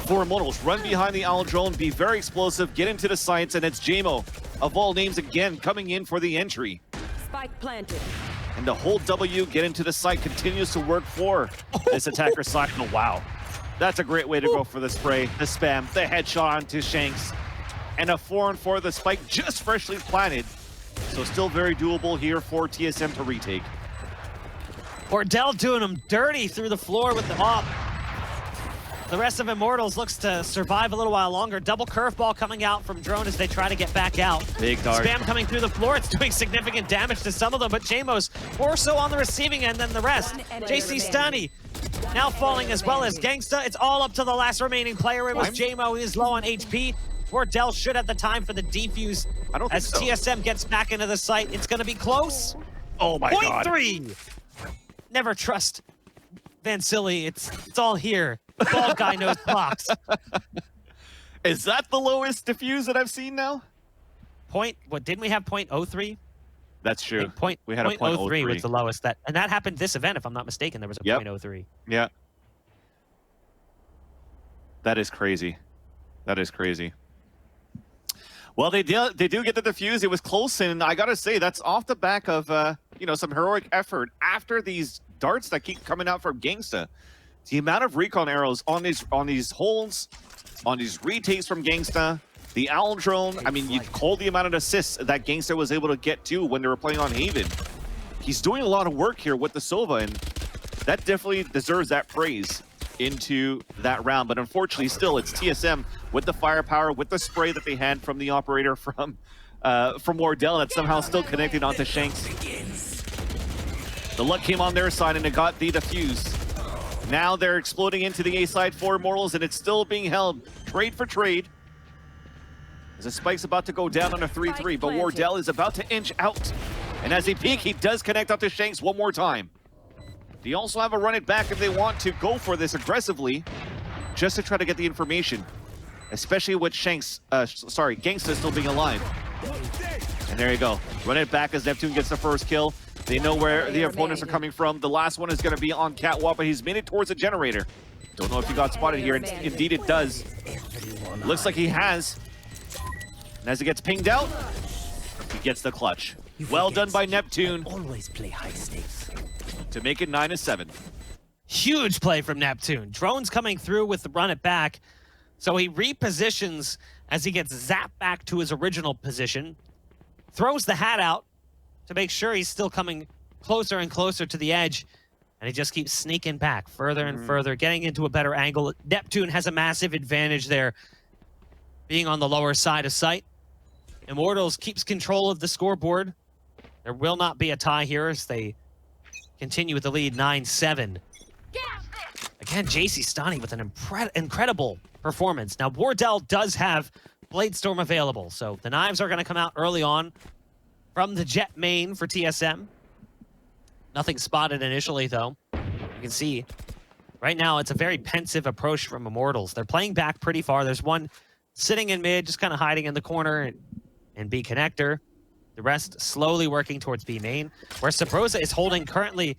For Immortals, run behind the Owl Drone, be very explosive, get into the sights, and it's JMO, of all names again, coming in for the entry. Spike planted. And the whole W, get into the site, continues to work for this attacker side. Oh, wow. That's a great way to go for the spray, the spam, the headshot onto Shanks. And a 4-on-4, the spike just freshly planted. So still very doable here for TSM to retake. Wardell doing him dirty through the floor with the op. The rest of Immortals looks to survive a little while longer. Double curveball coming out from Drone as they try to get back out. Big dart. Spam coming through the floor. It's doing significant damage to some of them, but JMO's more so on the receiving end than the rest. JC Stunny now falling as well as Gangsta. It's all up to the last remaining player. It was JMO, who is low on HP. Wardell should have the time for the defuse. I don't think as so. TSM gets back into the site. It's going to be close. Oh my god. 0.3. Never trust Vansili. It's all here. The bald guy knows blocks. Is that the lowest diffuse that I've seen now? What didn't we have 0.03? That's true. We had a 0.03 was 0.03. the lowest and that happened this event, if I'm not mistaken. There was a 0.03. Yeah. That is crazy. That is crazy. Well, they do get the defuse. It was close, and I gotta say that's off the back of some heroic effort after these darts that keep coming out from Gangsta. The amount of recon arrows on these holds, on these retakes from Gangsta, the Owl Drone. I mean, you call the amount of assists that Gangsta was able to get to when they were playing on Haven. He's doing a lot of work here with the Sova, and that definitely deserves that praise into that round. But unfortunately, still, it's TSM with the firepower, with the spray that they had from the operator from Wardell that's somehow still connected onto Shanks. The luck came on their side, and it got the defuse. Now they're exploding into the A side for Immortals, and it's still being held trade for trade. As the spike's about to go down on a 3-3, but Wardell is about to inch out. And as he peek, he does connect onto Shanks one more time. They also have a run it back if they want to go for this aggressively, just to try to get the information, especially with Gangsta still being alive. And there you go. Run it back as Neptune gets the first kill. They know where the opponents are coming from. The last one is going to be on Catwalk, but he's made it towards the generator. Don't know if he got spotted here. Indeed it does. Looks like he has. And as it gets pinged out, he gets the clutch. Well done by Neptune. Always play high stakes. To make it 9-7. Huge play from Neptune. Drone's coming through with the run it back. So he repositions as he gets zapped back to his original position. Throws the hat out to make sure he's still coming closer and closer to the edge. And he just keeps sneaking back further and further, getting into a better angle. Neptune has a massive advantage there, being on the lower side of sight. Immortals keeps control of the scoreboard. There will not be a tie here as they continue with the lead 9-7. Again, JC Stani with an incredible performance. Now, Wardell does have Bladestorm available, so the knives are going to come out early on from the Jet main for TSM. Nothing spotted initially, though. You can see right now it's a very pensive approach from Immortals. They're playing back pretty far. There's one sitting in mid, just kind of hiding in the corner and B connector. The rest slowly working towards B main, where Sabrosa is holding currently.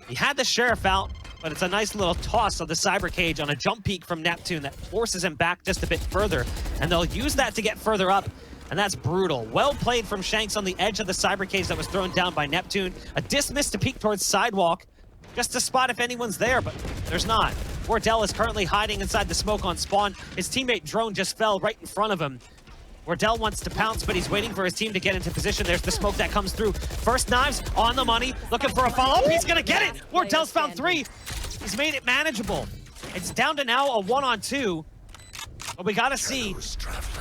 He had the Sheriff out, but it's a nice little toss of the Cyber Cage on a jump peek from Neptune that forces him back just a bit further, and they'll use that to get further up, and that's brutal. Well played from Shanks on the edge of the Cyber Cage that was thrown down by Neptune. A dismiss to peek towards Sidewalk, just to spot if anyone's there, but there's not. Wardell is currently hiding inside the smoke on spawn. His teammate Drone just fell right in front of him. Wardell wants to pounce, but he's waiting for his team to get into position. There's the smoke that comes through. First knives on the money, looking for a follow-up. He's gonna get it! Wardell's found 3. He's made it manageable. It's down to now a 1-on-2, but we gotta see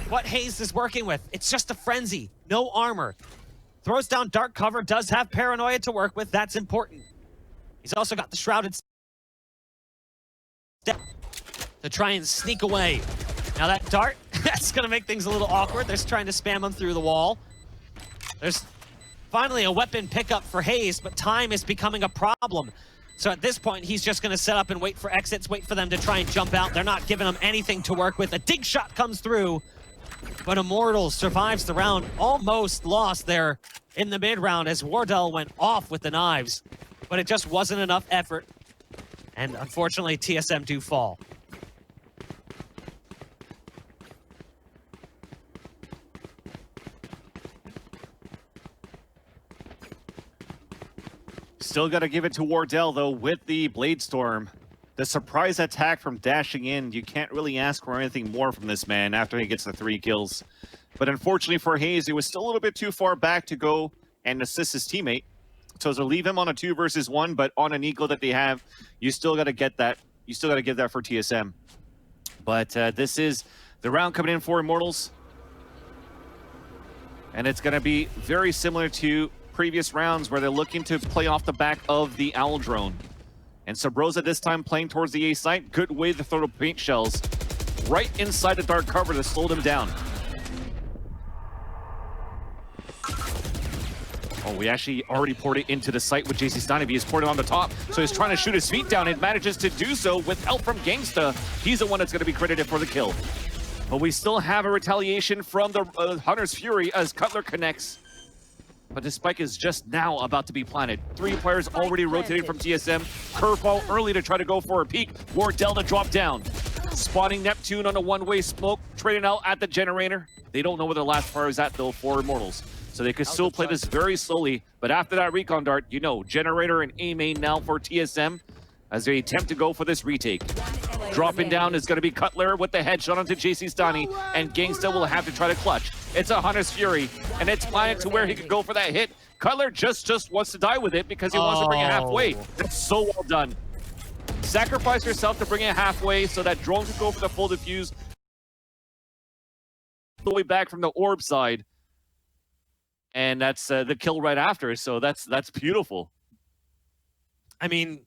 what Hayes is working with. It's just a frenzy, no armor. Throws down dark cover, does have paranoia to work with, that's important. He's also got the shrouded step to try and sneak away. Now that dart, that's gonna make things a little awkward. They're trying to spam him through the wall. There's finally a weapon pickup for Hayes, but time is becoming a problem. So at this point, he's just gonna set up and wait for exits, wait for them to try and jump out. They're not giving him anything to work with. A dig shot comes through, but Immortals survives the round. Almost lost there in the mid round as Wardell went off with the knives, but it just wasn't enough effort. And unfortunately, TSM do fall. Still got to give it to Wardell, though, with the Blade Storm. The surprise attack from dashing in, you can't really ask for anything more from this man after he gets the 3 kills. But unfortunately for Hayes, it was still a little bit too far back to go and assist his teammate. So to leave him on a 2 versus 1, but on an eco that they have, you still got to get that. You still got to give that for TSM. But this is the round coming in for Immortals. And it's going to be very similar to previous rounds where they're looking to play off the back of the Owl Drone. And Sabrosa this time playing towards the A site. Good way to throw the paint shells right inside the dark cover to slow them down. Oh, we actually already poured it into the site with JC Stoney. He's poured it on the top, so he's trying to shoot his feet down and manages to do so with help from Gangsta. He's the one that's going to be credited for the kill. But we still have a retaliation from the Hunter's Fury as Cutler connects. But the spike is just now about to be planted. 3 players already rotating from TSM. Curveball early to try to go for a peek. Wardell to drop down. Spawning Neptune on a one-way smoke, trading out at the generator. They don't know where the last player is at, though, for Immortals. So they could still play this very slowly. But after that recon dart, you know, generator and A main now for TSM as they attempt to go for this retake. Dropping down is going to be Cutler with the headshot onto JC Stoney, and Gangsta will have to try to clutch. It's a Hunter's Fury, and it's planned to where he could go for that hit. Cutler just wants to die with it because he wants to bring it halfway. That's so well done. Sacrifice yourself to bring it halfway so that drone can go for the full defuse. The way back from the orb side. And that's the kill right after, so that's beautiful. I mean,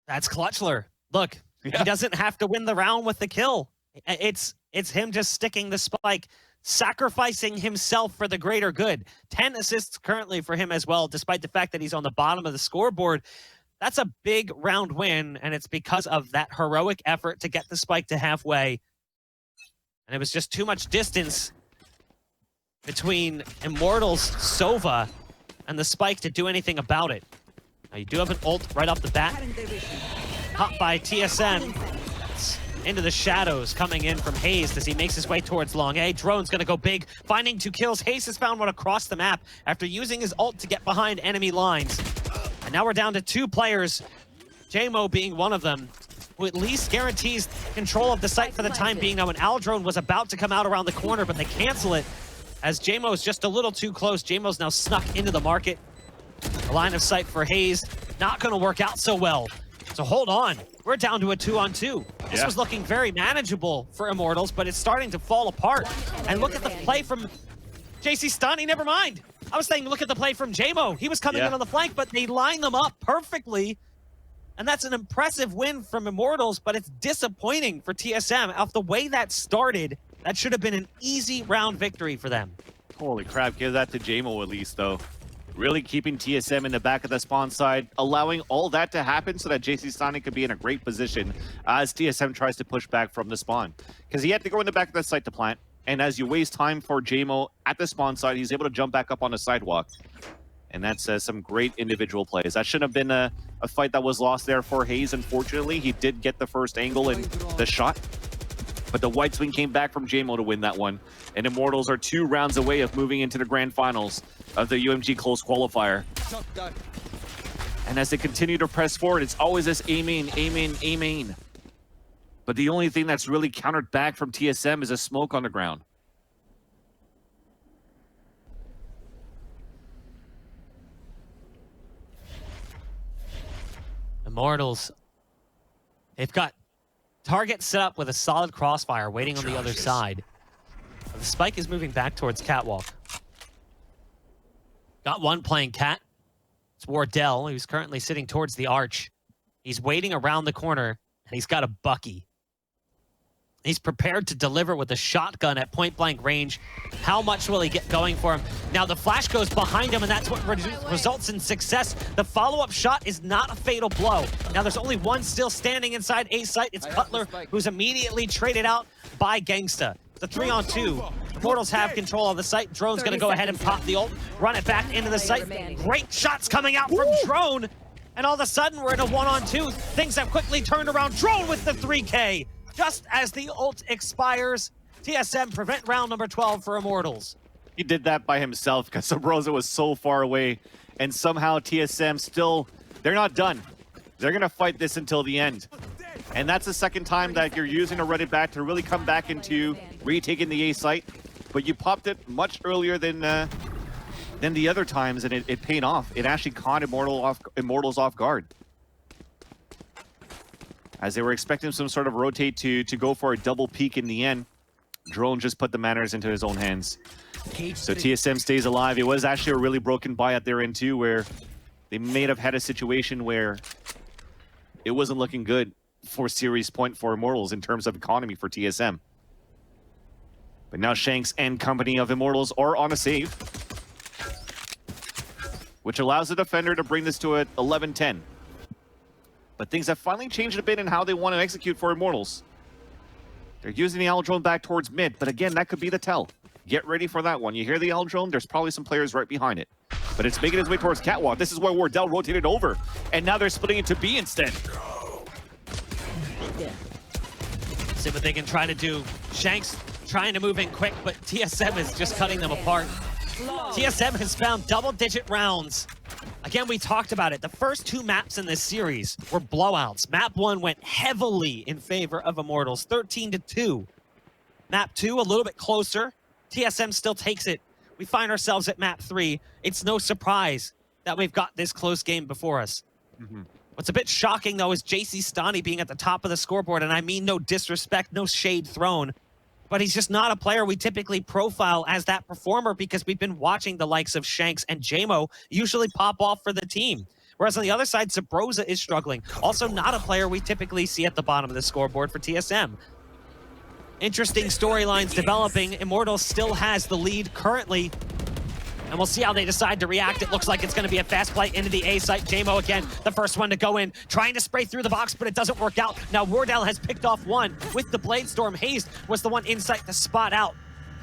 that's Clutchler. Look, he doesn't have to win the round with the kill. It's him just sticking the spike, sacrificing himself for the greater good. 10 assists currently for him as well, despite the fact that he's on the bottom of the scoreboard. That's a big round win, and it's because of that heroic effort to get the spike to halfway. And it was just too much distance between Immortals, Sova, and the spike to do anything about it. Now you do have an ult right off the bat. Hot by TSM. Into the shadows coming in from Hayes as he makes his way towards long A. Drone's gonna go big, finding 2 kills. Hayes has found one across the map after using his ult to get behind enemy lines. And now we're down to 2 players, JMO being one of them, who at least guarantees control of the site for the time being. Now an Owl Drone was about to come out around the corner, but they cancel it as JMO is just a little too close. JMO's now snuck into the market. The line of sight for Hayes not gonna work out so well. So hold on, we're down to a 2-on-2. This was looking very manageable for Immortals, but it's starting to fall apart. And look at the play from JC Stoney, never mind. I was saying look at the play from JMO. He was coming in on the flank, but they line them up perfectly. And that's an impressive win from Immortals, but it's disappointing for TSM. Off the way that started, that should have been an easy round victory for them. Holy crap, give that to JMO at least, though. Really keeping TSM in the back of the spawn side, allowing all that to happen so that JC Sonic could be in a great position as TSM tries to push back from the spawn. Because he had to go in the back of the site to plant, and as you waste time for JMO at the spawn side, he's able to jump back up on the sidewalk. And that's some great individual plays. That shouldn't have been a fight that was lost there for Hayes, unfortunately. He did get the first angle and the shot, but the white swing came back from JMO to win that one. And Immortals are 2 rounds away of moving into the grand finals of the UMG Close Qualifier. And as they continue to press forward, it's always this A main, A main, A main. But the only thing that's really countered back from TSM is a smoke on the ground. Immortals, they've got target set up with a solid crossfire waiting on the other side. The spike is moving back towards Catwalk. Got one playing Cat. It's Wardell, who's currently sitting towards the arch. He's waiting around the corner, and he's got a Bucky. He's prepared to deliver with a shotgun at point-blank range. How much will he get going for him? Now the flash goes behind him, and that's what results in success. The follow-up shot is not a fatal blow. Now there's only one still standing inside A site. It's Cutler, who's immediately traded out by Gangsta. The 3-on-2. Immortals have control of the site. Drone's gonna go ahead and pop the ult, run it back into the site. Great shots coming out from Drone. And all of a sudden, we're in a 1-on-2. Things have quickly turned around. Drone with the 3K. Just as the ult expires, TSM prevent round number 12 for Immortals. He did that by himself because Sabrosa was so far away, and somehow TSM still They're not done. They're going to fight this until the end. And that's the second time that you're using a Reddit back to really come back into retaking the A site. But you popped it much earlier than the other times, and it paid off. It actually caught Immortals off guard. As they were expecting some sort of rotate to go for a double peak in the end, Drone just put the manners into his own hands. So TSM stays alive. It was actually a really broken buy at their end too, where they may have had a situation where it wasn't looking good for series point for Immortals in terms of economy for TSM. But now Shanks and company of Immortals are on a save, which allows the defender to bring this to an 11-10. But things have finally changed a bit in how they want to execute for Immortals. They're using the L drone back towards mid, but again, that could be the tell. Get ready for that one. You hear the L drone, there's probably some players right behind it. But it's making its way towards Catwalk. This is where Wardell rotated over, and now they're splitting it to B instead. See what they can try to do. Shanks trying to move in quick, but TSM is just cutting them apart. TSM has found double-digit rounds. Again, we talked about it. The first two maps in this series were blowouts. Map 1 went heavily in favor of Immortals, 13-2. Map 2, a little bit closer. TSM still takes it. We find ourselves at map 3. It's no surprise that we've got this close game before us. What's a bit shocking, though, is JC Stani being at the top of the scoreboard, and I mean no disrespect, no shade thrown. But he's just not a player we typically profile as that performer because we've been watching the likes of Shanks and JMO usually pop off for the team. Whereas on the other side, Zabroza is struggling. Also not a player we typically see at the bottom of the scoreboard for TSM. Interesting storylines developing. Immortals still has the lead currently. And we'll see how they decide to react. It looks like it's going to be a fast play into the A site. JMO again, the first one to go in, trying to spray through the box, but it doesn't work out. Now Wardell has picked off one with the Blade Storm. Hazed was the one inside to spot out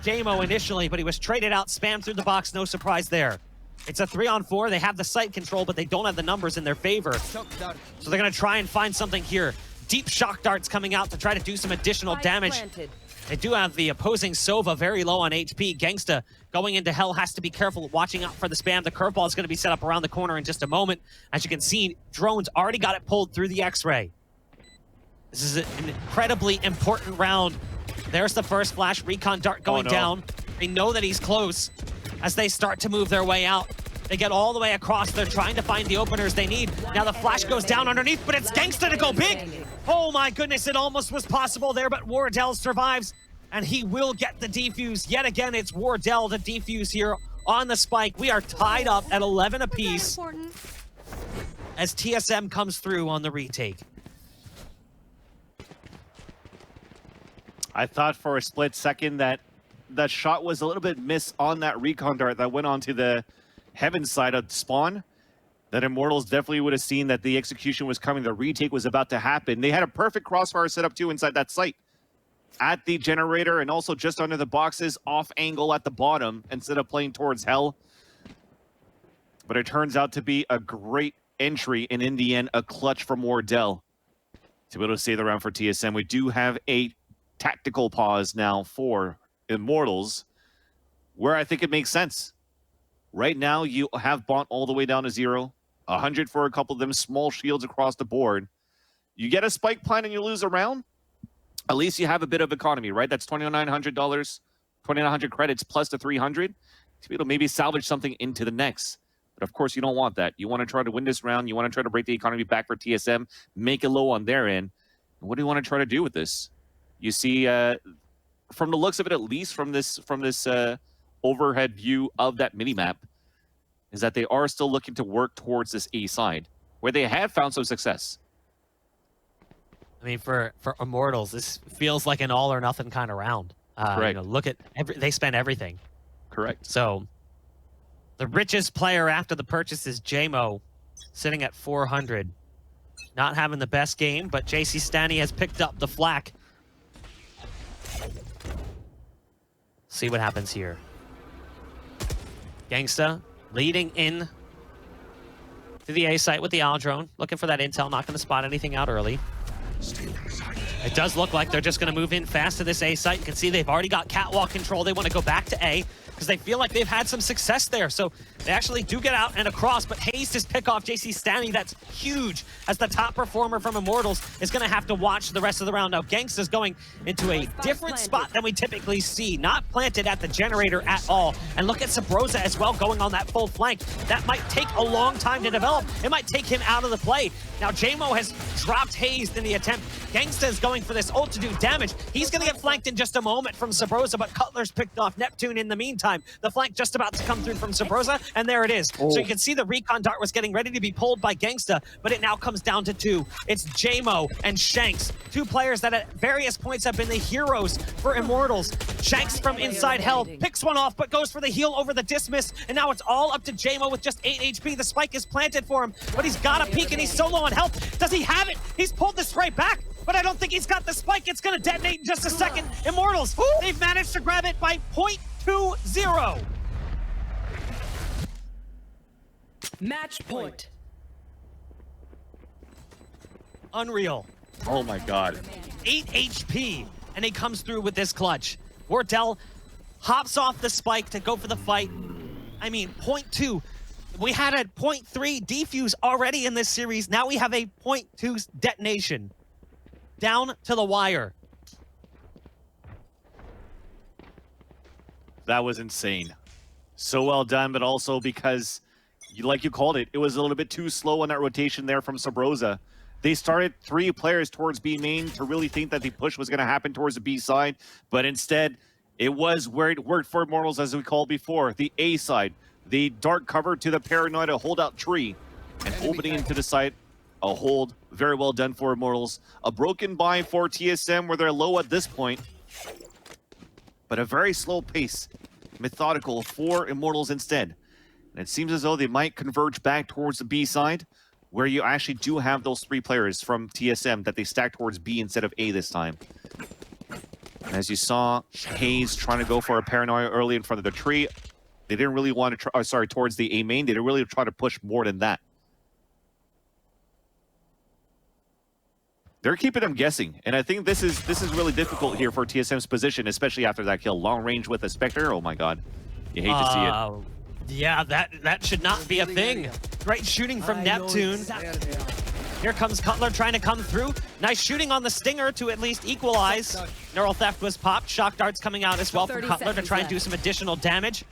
JMO initially, but he was traded out, spammed through the box, no surprise there. It's a 3-on-4. They have the site control, but they don't have the numbers in their favor. So they're going to try and find something here. Deep shock darts coming out to try to do some additional damage. They do have the opposing Sova very low on HP. Gangsta going into hell has to be careful, watching out for the spam. The curveball is going to be set up around the corner in just a moment. As you can see, Drone's already got it pulled through the X-ray. This is an incredibly important round. There's the first flash. Recon dart going down. They know that he's close as they start to move their way out. They get all the way across. They're trying to find the openers they need. Now the flash goes down underneath, but it's Gangsta to go big. Oh my goodness, it almost was possible there, but Wardell survives, and he will get the defuse. Yet again, it's Wardell the defuse here on the spike. We are tied up at 11 apiece as TSM comes through on the retake. I thought for a split second that that shot was a little bit missed on that recon dart that went onto the heaven side of spawn. That Immortals definitely would have seen that the execution was coming. The retake was about to happen. They had a perfect crossfire set up too inside that site. At the generator and also just under the boxes, off angle at the bottom instead of playing towards hell. But it turns out to be a great entry and in the end, a clutch from Wardell to be able to save the round for TSM. We do have a tactical pause now for Immortals where I think it makes sense. Right now, you have Bont all the way down to 0. 100 for a couple of them, small shields across the board. You get a spike plant and you lose a round, at least you have a bit of economy, right? That's $2,900, 2,900 credits plus the 300 to be able to maybe salvage something into the next. But of course, you don't want that. You want to try to win this round. You want to try to break the economy back for TSM, make it low on their end. And what do you want to try to do with this? You see, from the looks of it, at least from this overhead view of that minimap, is that they are still looking to work towards this A side, where they have found some success. I mean, for Immortals, this feels like an all or nothing kind of round. Correct. You know, look at they spend everything. Correct. So the richest player after the purchase is JMO, sitting at 400. Not having the best game, but JC Stani has picked up the flack. See what happens here. Gangsta leading in to the A site with the Owl drone, looking for that intel, not going to spot anything out early. It does look like they're just going to move in fast to this A site. You can see they've already got catwalk control. They want to go back to A because they feel like they've had some success there. So They actually do get out and across, but Hayes just pick off JC Stanley. That's huge, as the top performer from Immortals is going to have to watch the rest of the round. Now, Gangsta's going into a different spot than we typically see, not planted at the generator at all. And look at Sabrosa as well, going on that full flank. That might take a long time to develop. It might take him out of the play. Now, JMO has dropped Hayes in the attempt. Gangsta is going for this ult to do damage. He's going to get flanked in just a moment from Sabrosa, but Cutler's picked off Neptune in the meantime. The flank just about to come through from Sabrosa, and there it is. Oh. So you can see the recon dart was getting ready to be pulled by Gangsta, but it now comes down to two. It's JMO and Shanks, two players that at various points have been the heroes for Immortals. Shanks from inside hell picks one off, but goes for the heal over the dismiss, and now it's all up to JMO with just 8 HP. The spike is planted for him, but he's got a peek and he's so low on health. Does he have it? He's pulled the spray back, but I don't think he's got the spike. It's going to detonate in just a second. Immortals, they've managed to grab it by 0.20. Match point. Unreal. Oh my god. 8 HP, and he comes through with this clutch. Wardell hops off the spike to go for the fight. I mean, 0.2. We had a 0.3 defuse already in this series. Now we have a 0.2 detonation. Down to the wire. That was insane. So well done, but also because, like you called it, it was a little bit too slow on that rotation there from Sabrosa. They started 3 players towards B main to really think that the push was going to happen towards the B side, but instead, it was where it worked for Immortals, as we called before, the A side. The dark cover to the Paranoid, a holdout tree, and opening into the site, a hold. Very well done for Immortals. A broken buy for TSM, where they're low at this point, but a very slow pace, methodical for Immortals instead. And it seems as though they might converge back towards the B side, where you actually do have those 3 players from TSM that they stack towards B instead of A this time. And as you saw, Hayes trying to go for a Paranoia early in front of the tree. They didn't really want to try, towards the A main. They didn't really try to push more than that. They're keeping them guessing, and I think this is really difficult here for TSM's position, especially after that kill. Long range with a Spectre, oh my god. You hate to see it. Yeah, that should not be a thing. Great shooting from Neptune. Here comes Cutler trying to come through. Nice shooting on the Stinger to at least equalize. Neural Theft was popped. Shock darts coming out as well from Cutler to try and do some additional damage.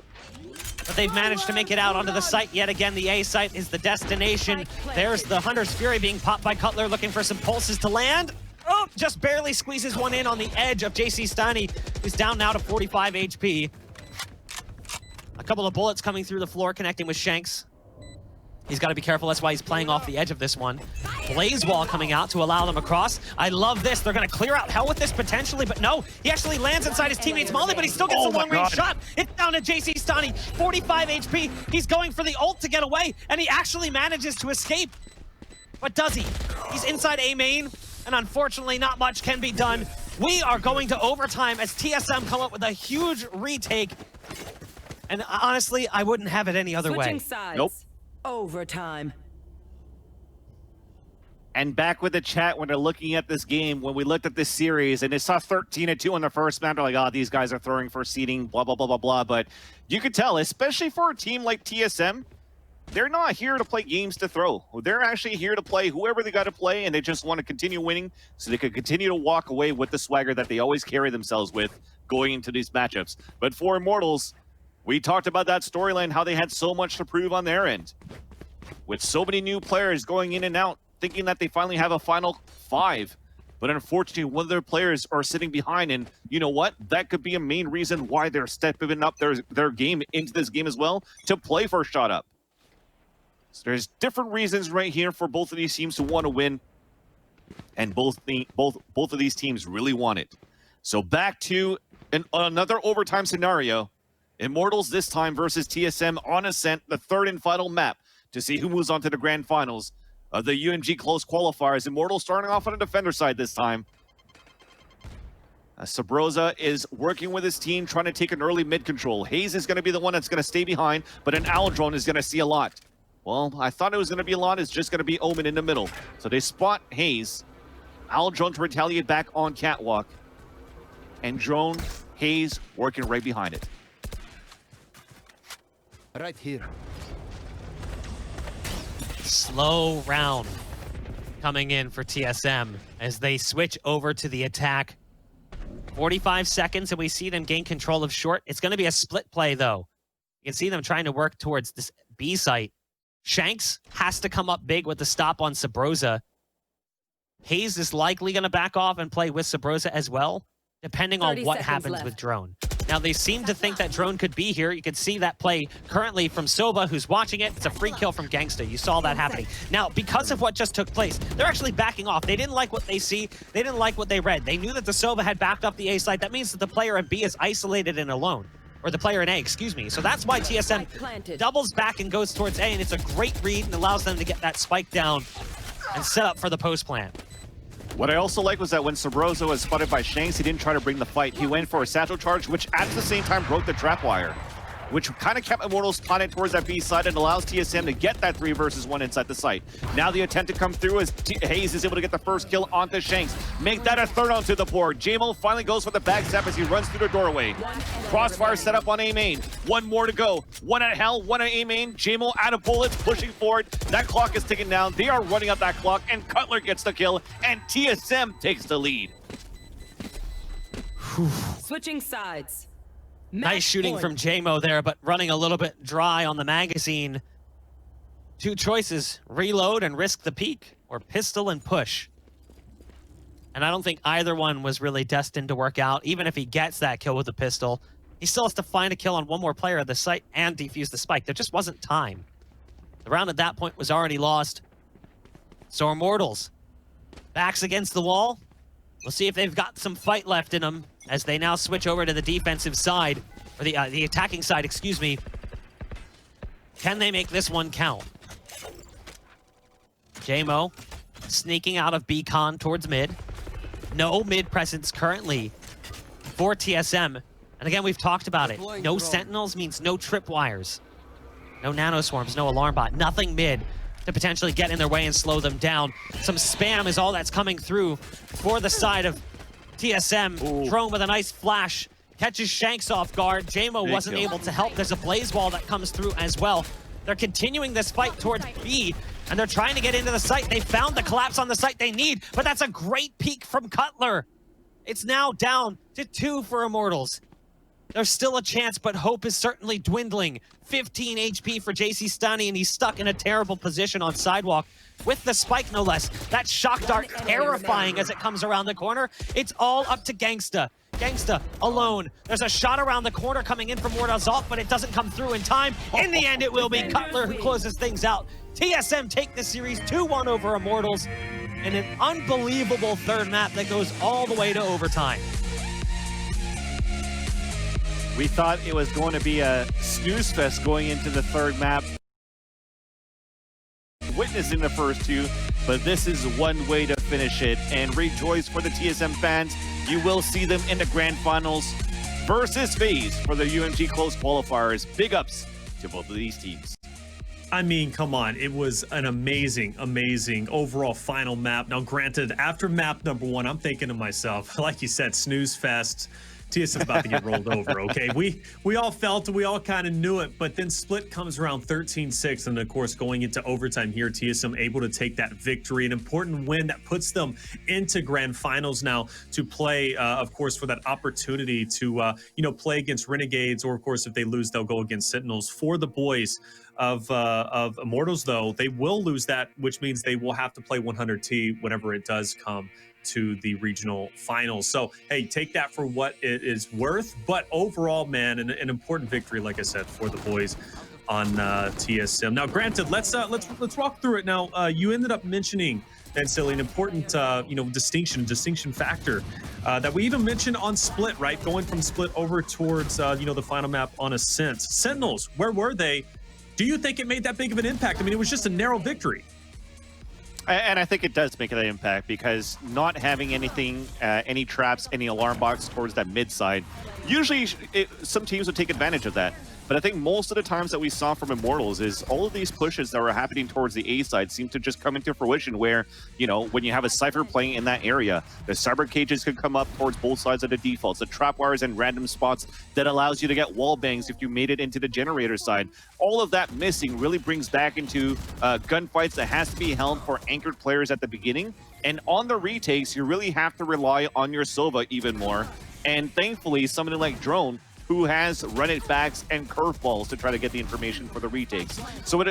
But they've managed to make it out onto the site yet again. The A site is the destination. There's the Hunter's Fury being popped by Cutler, looking for some pulses to land. Oh, just barely squeezes one in on the edge of JC Stani, who's down now to 45 HP. A couple of bullets coming through the floor, connecting with Shanks. He's got to be careful. That's why he's playing off the edge of this one. Blaze Wall coming out to allow them across. I love this. They're going to clear out hell with this potentially, but no. He actually lands inside his teammate's molly, but he still gets a long-range shot. It's down to JC Stani, 45 HP. He's going for the ult to get away, and he actually manages to escape. But does he? He's inside A main, and unfortunately not much can be done. We are going to overtime as TSM come up with a huge retake. And honestly, I wouldn't have it any other way. Switching sides. Nope. Overtime. And back with the chat when they're looking at this game, when we looked at this series and they saw 13-2 on the first map, they're like, oh, these guys are throwing for seeding, blah, blah, blah, blah, blah. But you could tell, especially for a team like TSM, they're not here to play games to throw. They're actually here to play whoever they got to play, and they just want to continue winning so they could continue to walk away with the swagger that they always carry themselves with going into these matchups. But for Immortals, we talked about that storyline, how they had so much to prove on their end. With so many new players going in and out, thinking that they finally have a final 5. But unfortunately, one of their players are sitting behind, and you know what? That could be a main reason why they're stepping up their game into this game as well, to play for a shot up. So there's different reasons right here for both of these teams to want to win, and both of these teams really want it. So back to another overtime scenario. Immortals this time versus TSM on Ascent, the 3rd and final map, to see who moves on to the grand finals of the UMG Close Qualifiers. Immortals starting off on the defender side this time. Sabrosa is working with his team, trying to take an early mid control. Hayes is going to be the one that's going to stay behind, but an Owl Drone is going to see a lot. Well, I thought it was going to be a lot. It's just going to be Omen in the middle. So they spot Hayes. Owl Drone to retaliate back on Catwalk. And Drone, Hayes working right behind it. Right here. slow round coming in for TSM as they switch over to the attack. 45 seconds and we see them gain control of short. It's going to be a split play though. You can see them trying to work towards this B site. Shanks has to come up big with the stop on Sabrosa. Hayes is likely going to back off and play with Sabrosa as well, depending on 30 what seconds happens left. with Drone. Now, they seem to think that Drone could be here. You can see that play currently from Sova, who's watching it. It's a free kill from Gangsta. You saw that happening. Now, because of what just took place, they're actually backing off. They didn't like what they see. They didn't like what they read. They knew that the Sova had backed up the A side. That means that the player in B is isolated and alone. Or the player in A, excuse me. So that's why TSM doubles back and goes towards A, and it's a great read and allows them to get that spike down and set up for the post plant. What I also like was that when Sabrosa was spotted by Shanks, he didn't try to bring the fight. He went for a satchel charge, which at the same time broke the trap wire, which kind of kept Immortals planted towards that B side and allows TSM to get that 3 versus 1 inside the site. Now the attempt to come through as Hayes is able to get the first kill onto Shanks. Make that a third onto the board. JMO finally goes for the backstab as he runs through the doorway. Crossfire set up on A main. One more to go. One at Hell, one at A main. JMO out of bullets, pushing forward. That clock is ticking down. They are running up that clock, and Cutler gets the kill, and TSM takes the lead. Switching sides. Nice Match shooting point. from JMO there, but running a little bit dry on the magazine. 2 choices, reload and risk the peak, or pistol and push. And I don't think either one was really destined to work out. Even if he gets that kill with the pistol, he still has to find a kill on one more player at the site and defuse the spike. There just wasn't time. The round at that point was already lost. So Immortals, backs against the wall. We'll see if they've got some fight left in them as they now switch over to the defensive side, or the attacking side, excuse me. Can they make this one count? JMO sneaking out of B-Con towards mid. No mid presence currently for TSM. And again, we've talked about it. No Sentinels means no tripwires. No nano swarms, no alarm bot, nothing mid to potentially get in their way and slow them down. Some spam is all that's coming through for the side of TSM. Ooh. Drone with a nice flash. Catches Shanks off guard. JMO wasn't able to help. There's a blaze wall that comes through as well. They're continuing this fight towards B, and they're trying to get into the site. They found the collapse on the site they need, but that's a great peek from Cutler. It's now down to 2 for Immortals. There's still a chance, but hope is certainly dwindling. 15 HP for JC Stunny, and he's stuck in a terrible position on Sidewalk with the spike, no less. That shock dart terrifying as it comes around the corner. It's all up to Gangsta. Gangsta alone. There's a shot around the corner coming in from Mortazov, but it doesn't come through in time. In the end, it will be Cutler who closes things out. TSM take the series 2-1 over Immortals in an unbelievable third map that goes all the way to overtime. We thought it was going to be a snooze fest going into the third map. Witness in the first 2, but this is one way to finish it. And rejoice for the TSM fans. You will see them in the grand finals versus FaZe for the UMG Close Qualifiers. Big ups to both of these teams. I mean, come on. It was an amazing, amazing overall final map. Now, granted, after map number 1, I'm thinking to myself, like you said, snooze fest. TSM's about to get rolled over, okay? We all felt it, we all kind of knew it, but then Split comes around 13-6, and of course, going into overtime here, TSM able to take that victory, an important win that puts them into grand finals now to play, of course, for that opportunity to, play against Renegades, or of course, if they lose, they'll go against Sentinels. For the boys of Immortals, though, they will lose that, which means they will have to play 100T whenever it does come to the regional finals. So hey, take that for what it is worth, but overall, man, an important victory, like I said, for the boys on TSM. Now, granted, let's walk through it. Now, you ended up mentioning, and silly, an important distinction factor that we even mentioned on Split, right? Going from Split over towards the final map on Ascent. Sentinels, where were they? Do you think it made that big of an impact? I mean, it was just a narrow victory. And I think it does make an impact because not having anything, any traps, any alarm box towards that mid side, usually some teams would take advantage of that. But I think most of the times that we saw from Immortals is all of these pushes that were happening towards the A side seem to just come into fruition where, you know, when you have a Cypher playing in that area, the Cyber Cages can come up towards both sides of the defaults, the trap wires and random spots that allows you to get wall bangs if you made it into the generator side. All of that missing really brings back into gunfights that has to be held for anchored players at the beginning. And on the retakes, you really have to rely on your Sova even more. And thankfully, somebody like Drone, who has run it backs and curveballs to try to get the information for the retakes. So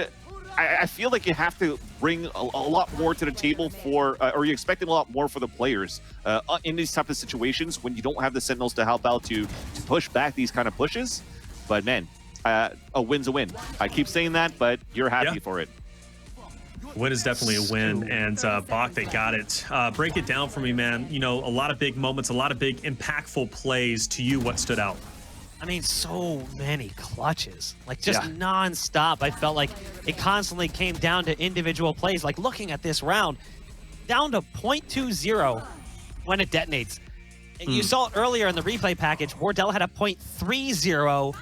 I feel like you have to bring a lot more to the table for, or you're expecting a lot more for the players in these type of situations when you don't have the Sentinels to help out to push back these kind of pushes. But man, a win's a win. I keep saying that, but you're happy for it. Win is definitely a win, and Bach, they got it. Break it down for me, man. You know, a lot of big moments, a lot of big impactful plays. To you, what stood out? I mean, so many clutches, like just non-stop. I felt like it constantly came down to individual plays. Like looking at this round, down to 0.20 when it detonates. You saw it earlier in the replay package. Wardell had a 0.30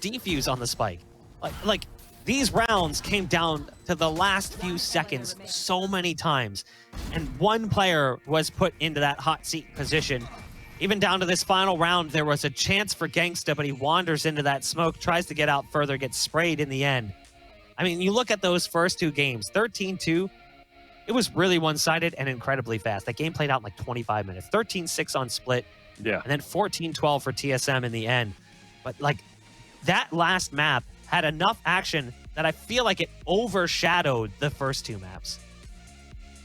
defuse on the spike. Like these rounds came down to the last few seconds so many times, and one player was put into that hot seat position. Even down to this final round, there was a chance for Gangsta, but he wanders into that smoke, tries to get out further, gets sprayed in the end. I mean, you look at those first two games, 13-2, it was really one-sided and incredibly fast. That game played out in like 25 minutes. 13-6 on split, and then 14-12 for TSM in the end. But like, that last map had enough action that I feel like it overshadowed the first two maps.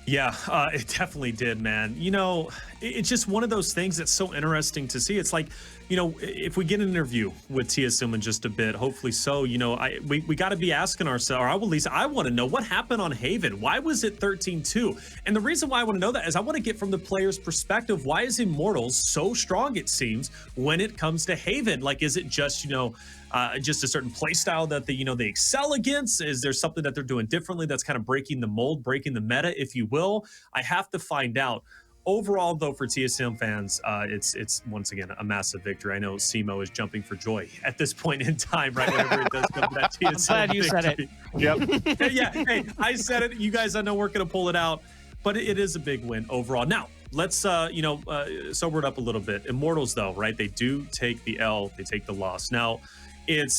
Yeah, it definitely did, man. You know, it's just one of those things that's so interesting to see. It's like, you know, if we get an interview with TSM in just a bit, hopefully so, you know, we got to be asking ourselves, or at least I want to know what happened on Haven. Why was it 13-2? And the reason why I want to know that is I want to get from the player's perspective, why is Immortals so strong, it seems, when it comes to Haven? Like, is it just, you know, just a certain play style that they, you know, they excel against? Is there something that they're doing differently that's kind of breaking the mold, breaking the meta, if you will? I have to find out. Overall, though, for TSM fans, it's once again a massive victory. I know Simo is jumping for joy at this point in time, right? Whenever it does come to that TSM I'm glad you said it. Yep. Yeah, hey, I said it. You guys, I know we're going to pull it out, but it is a big win overall. Now, let's, sober it up a little bit. Immortals, though, right? They do take the L. They take the loss. Now, it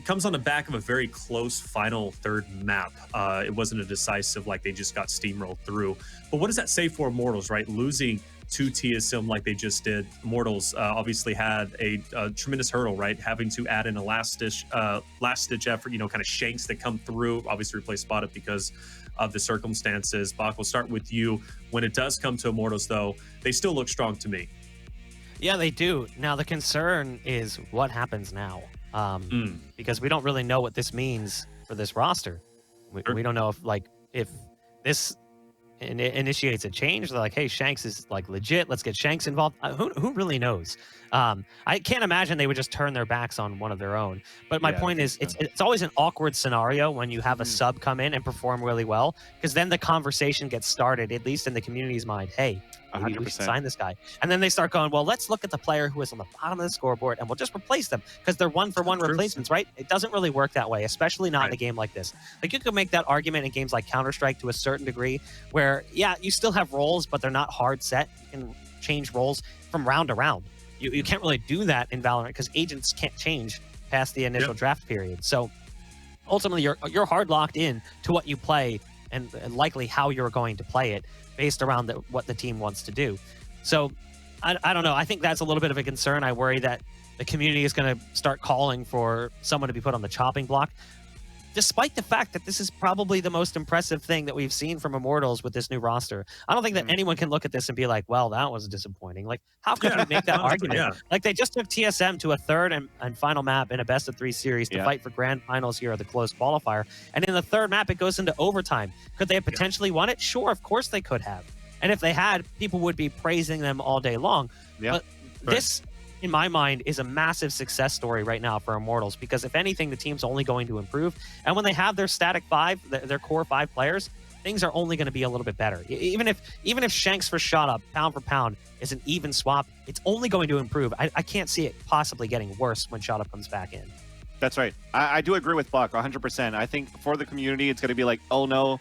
comes on the back of a very close final third map. It wasn't a decisive, like they just got steamrolled through. But what does that say for Immortals, right? Losing to TSM like they just did. Immortals obviously had a tremendous hurdle, right? Having to add in a last-ditch effort, you know, kind of shanks that come through. Obviously replace Spot Up because of the circumstances. Bach, we'll start with you. When it does come to Immortals, though, they still look strong to me. Yeah, they do. Now, the concern is what happens now. Because we don't really know what this means for this roster. We don't know if this initiates a change. They're like, hey, Shanks is like legit. Let's get Shanks involved. Who really knows? I can't imagine they would just turn their backs on one of their own. But my point is, it's always an awkward scenario when you have a sub come in and perform really well, because then the conversation gets started, at least in the community's mind. Hey, maybe we should sign this guy. And then they start going, well, let's look at the player who is on the bottom of the scoreboard and we'll just replace them because they're one-for-one replacements, right? It doesn't really work that way, especially not in a game like this. Like, you could make that argument in games like Counter-Strike to a certain degree where, yeah, you still have roles, but they're not hard set. You can change roles from round to round. You can't really do that in Valorant because agents can't change past the initial draft period. So ultimately, you're hard locked in to what you play and likely how you're going to play it based around what the team wants to do. So I don't know. I think that's a little bit of a concern. I worry that the community is going to start calling for someone to be put on the chopping block, despite the fact that this is probably the most impressive thing that we've seen from Immortals with this new roster. I don't think that anyone can look at this and be like, well, that was disappointing. Like, how could we make that argument? Like, they just took TSM to a third and final map in a best-of-3 series to fight for grand finals here at the closed qualifier. And in the third map, it goes into overtime. Could they have potentially won it? Sure, of course they could have. And if they had, people would be praising them all day long. But this, in my mind, is a massive success story right now for Immortals, because if anything, the team's only going to improve. And when they have their static five, their core 5 players, things are only going to be a little bit better. Even if Shanks for shot up, pound for pound, is an even swap, it's only going to improve. I can't see it possibly getting worse when shot up comes back in. That's right. I do agree with Buck 100%. I think for the community, it's going to be like, oh no.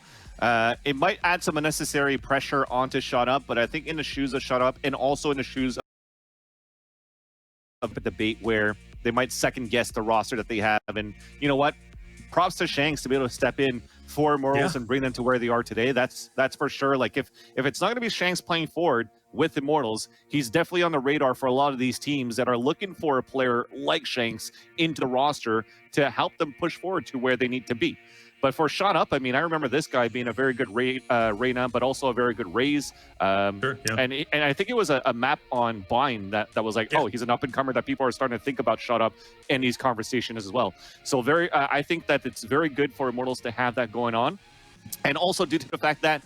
It might add some unnecessary pressure onto shot up, but I think in the shoes of shot up and also in the shoes of a debate where they might second guess the roster that they have. And you know what? Props to Shanks to be able to step in for Immortals and bring them to where they are today. That's for sure. Like if it's not going to be Shanks playing forward with Immortals, he's definitely on the radar for a lot of these teams that are looking for a player like Shanks into the roster to help them push forward to where they need to be. But for shot up, I mean, I remember this guy being a very good Reyna, but also a very good Raze. Sure, yeah. And I think it was a map on Vine that was like, oh, he's an up-and-comer that people are starting to think about shot up in these conversations as well. So I think that it's very good for Immortals to have that going on. And also due to the fact that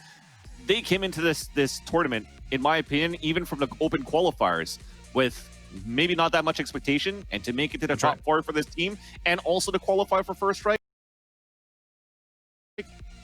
they came into this tournament, in my opinion, even from the open qualifiers, with maybe not that much expectation, and to make it to the top four for this team, and also to qualify for first strike.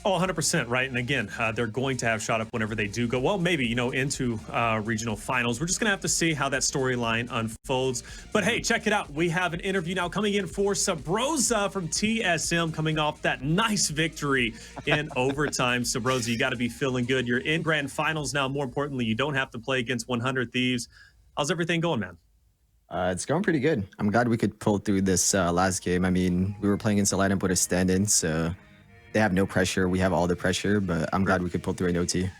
Oh, 100%, right? And again, they're going to have shot up whenever they do go, well, maybe, you know, into regional finals. We're just going to have to see how that storyline unfolds. But hey, check it out. We have an interview now coming in for Sabrosa from TSM, coming off that nice victory in overtime. Sabrosa, you got to be feeling good. You're in grand finals now. More importantly, you don't have to play against 100 Thieves. How's everything going, man? It's going pretty good. I'm glad we could pull through this last game. I mean, we were playing against a lineup with a stand-in, so they have no pressure. We have all the pressure, but I'm glad we could pull through an OT.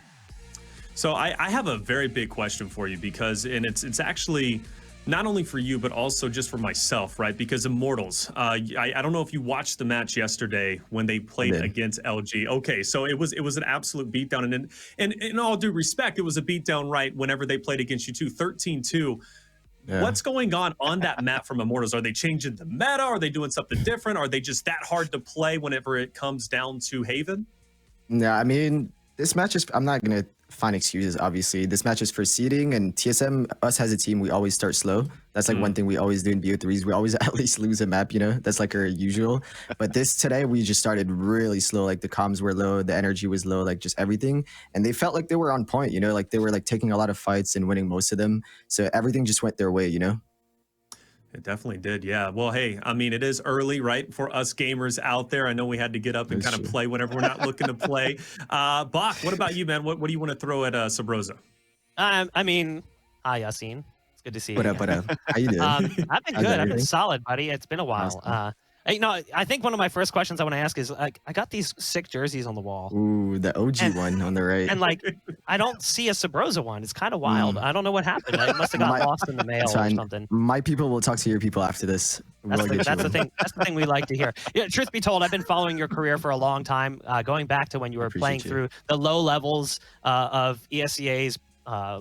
So I have a very big question for you because, and it's actually not only for you, but also just for myself, right? Because Immortals, I don't know if you watched the match yesterday when they played against LG. Okay, so it was an absolute beatdown. And in all due respect, it was a beatdown, right, whenever they played against you too, 13-2. Yeah. What's going on that map from Immortals? Are they changing the meta? Are they doing something different? Are they just that hard to play whenever it comes down to Haven? No, I mean, this match is, I'm not going to find excuses, obviously. This match is for seeding, and TSM, us as a team, we always start slow. That's like one thing we always do in BO3s. We always at least lose a map, you know? That's like our usual. But today, we just started really slow. Like the comms were low, the energy was low, like just everything. And they felt like they were on point, you know? Like they were like taking a lot of fights and winning most of them. So everything just went their way, you know? It definitely did, yeah. Well, hey, I mean, it is early, right, for us gamers out there. I know we had to get up and kind of play whenever we're not looking to play. Bach, what about you, man? What do you want to throw at Sabrosa? I mean, hi, Yassine. It's good to see you. What up? How you doing? I've been good. I've been solid, buddy. It's been a while. Awesome. You know, I think one of my first questions I want to ask is, like, I got these sick jerseys on the wall. Ooh, the OG one on the right. And, like, I don't see a Sabrosa one. It's kind of wild. I don't know what happened. It must have got lost in the mail or something. My people will talk to your people after this. That's the thing. That's the thing we like to hear. Yeah, truth be told, I've been following your career for a long time, going back to when you were playing through the low levels of ESEA's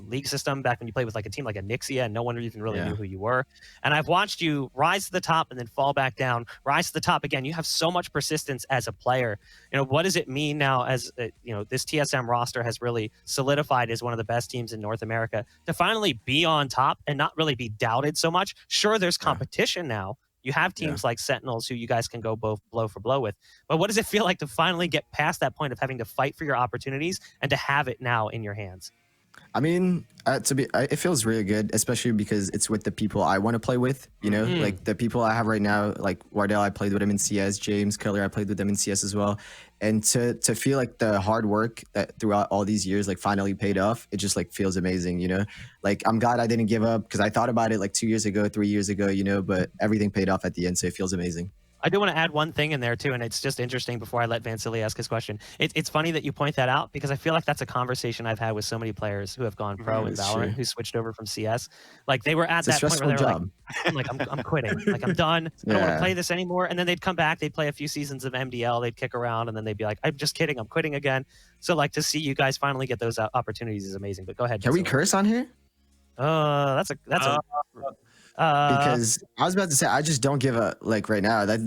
league system, back when you played with like a team like a Nixia and no one even really knew who you were. And I've watched you rise to the top and then fall back down, rise to the top again. You have so much persistence as a player. You know, what does it mean now as, you know, this TSM roster has really solidified as one of the best teams in North America to finally be on top and not really be doubted so much? Sure, there's competition now. You have teams like Sentinels who you guys can go both blow for blow with. But what does it feel like to finally get past that point of having to fight for your opportunities and to have it now in your hands? I mean, it feels really good, especially because it's with the people I want to play with, you know, like the people I have right now, like Wardell, I played with him in CS, James Keller, I played with them in CS as well. And to feel like the hard work that throughout all these years, like finally paid off, it just like feels amazing, you know, like I'm glad I didn't give up because I thought about it like 2 years ago, 3 years ago, you know, but everything paid off at the end. So it feels amazing. I do want to add one thing in there too, and it's just interesting before I let Vansili ask his question. It's funny that you point that out because I feel like that's a conversation I've had with so many players who have gone pro in Valorant, who switched over from CS. Like they were at that point where they were like, I'm quitting. Like I'm done. I don't want to play this anymore. And then they'd come back, they'd play a few seasons of MDL, they'd kick around, and then they'd be like, I'm just kidding, I'm quitting again. So like to see you guys finally get those opportunities is amazing. But go ahead. Can we curse on here? That's a because I was about to say I just don't give a like right now that